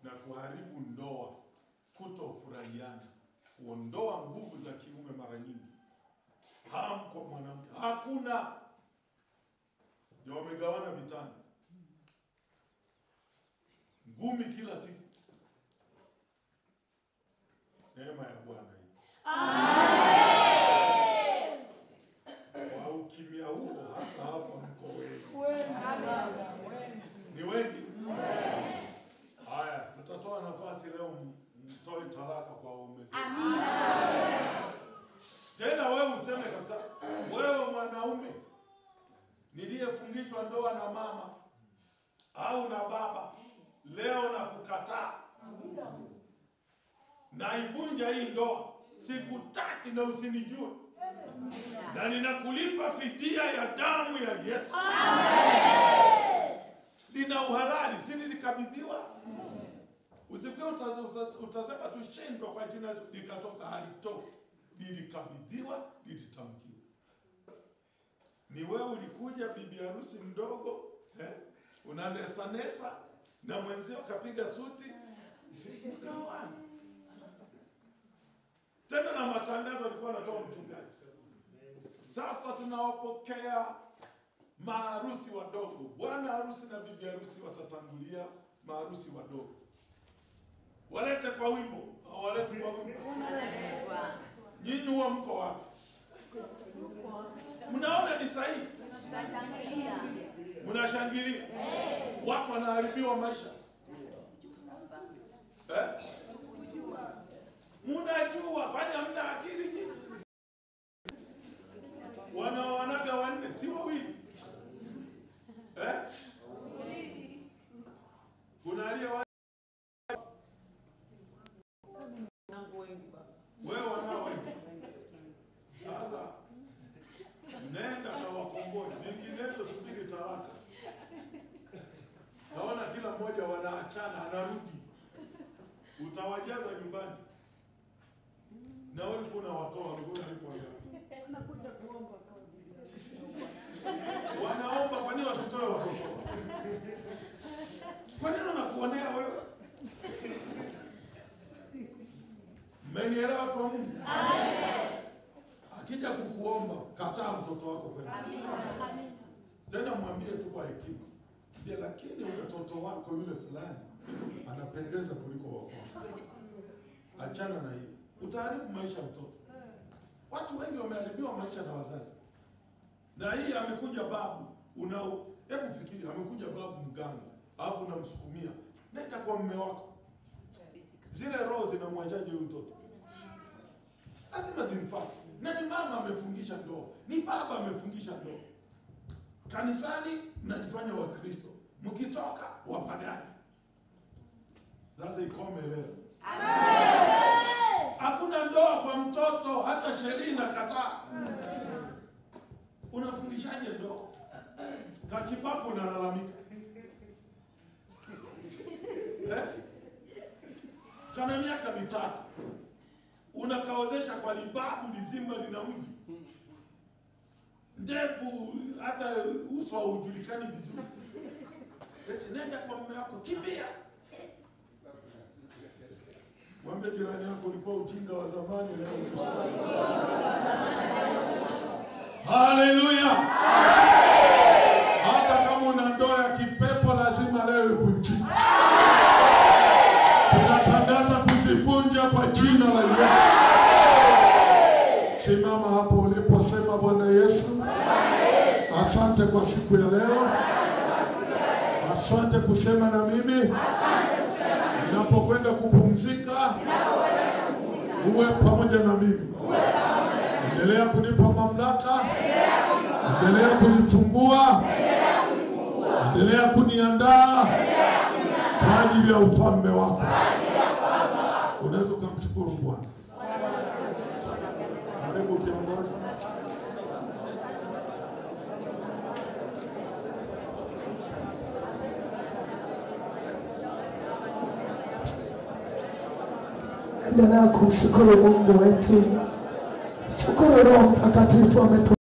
na kuharibu ndoa, kutofurahiana, kuondoa nguvu za kiume. Mara nyingi hamu kwa mwanamke hakuna, ndio wamegawana vitanda, ngumi kila siku. Neema ya Bwana hii. Amen. Kwa ukimya huo hata hapa mko wengi. Ni wengi? Haya, tutatoa nafasi leo mtoe talaka kwa waume zenu. Amina. Tena wewe useme kabisa, wewe mwanaume niliyefungishwa ndoa na mama au na baba, leo na kukataa. Amina. Na ivunja hii ndoa, sikutaki na usinijue. Na ninakulipa fidia ya damu ya Yesu. Amen. Lina uhalali, si nilikabidhiwa? Usifikiri utasema tushindwa kwa jina Yesu, likatoka, halitoki. Lilikabidhiwa, lilitamkiwa. Ni wewe ulikuja bibi harusi mdogo, unanesa na mwenzio kapiga suti, mkaoana. Tena na matangazo alikuwa anatoa mchungaji. Sasa tunawapokea maharusi wadogo. Bwana harusi na bibi harusi watatangulia maharusi wadogo. Walete kwa wimbo. Walete kwa wimbo. Nyinyi huwa mko wapi? Mnaona ni sahihi? Mnashangilia. Watu wanaharibiwa maisha. Mnajua kwani hamna akili nyinyi? Wanaoanaga wanne si wawili. Kuna aliye wewe wanao wengi. Sasa nenda na wakomboe, vinginevyo subiri talaka. Naona kila mmoja wanaachana, anarudi. Utawajaza nyumbani. Na wale kuna watoa walikuwa wanakuja kuomba wanaomba, kwa nini wasitoe watoto? Kwa nini unakuonea wewe? Mmenielewa watu wa Mungu? Amen. Akija kukuomba, kataa mtoto wako kwenda. Amen. Tena mwambie tu kwa hekima. Ndiye, lakini mtoto wako yule fulani anapendeza kuliko wako. Achana na hiyo. Utaharibu maisha ya mtoto. Watu wengi wameharibiwa maisha na wazazi. Na hii amekuja babu, hebu fikiri, amekuja babu mganga, alafu unamsukumia, nenda kwa mume wako. Zile roho zinamwachaje huyo mtoto? Lazima zimfuate. Na ni mama amefungisha ndoa, ni baba amefungisha ndoa. Kanisani mnajifanya wa Kristo, mkitoka wapagani. Sasa ikome leo. Amen. Hakuna ndoa kwa mtoto, hata sheria inakataa. Unafungishaje ndoa? Kakipapo unalalamika. Kana miaka 3. Unakawezesha kwa libabu lizima lina mvi. Ndevu hata uso haujulikani vizuri. Eti nenda kwa mume wako, kimbia. Mwambie jirani yako, ulikuwa ujinga wa zamani leo umesha. Haleluya. Hata kama una ndoa ya kipepo lazima leo ivunjike. Tunatangaza kuzivunja kwa jina la Yesu. Simama hapo uliposema, Bwana Yesu, asante kwa siku ya leo. Asante kusema na mimi. Ninapokwenda kupumzika, uwe pamoja na mimi. Endelea kunipa mamlaka. Endelea kunifungua. Endelea kuniandaa kwa ajili ya ufalme wako. Unaweza kumshukuru Bwana. Karibu kiongozi. Endelea kumshukuru Mungu wetu. Shukuru Roho Mtakatifu ametu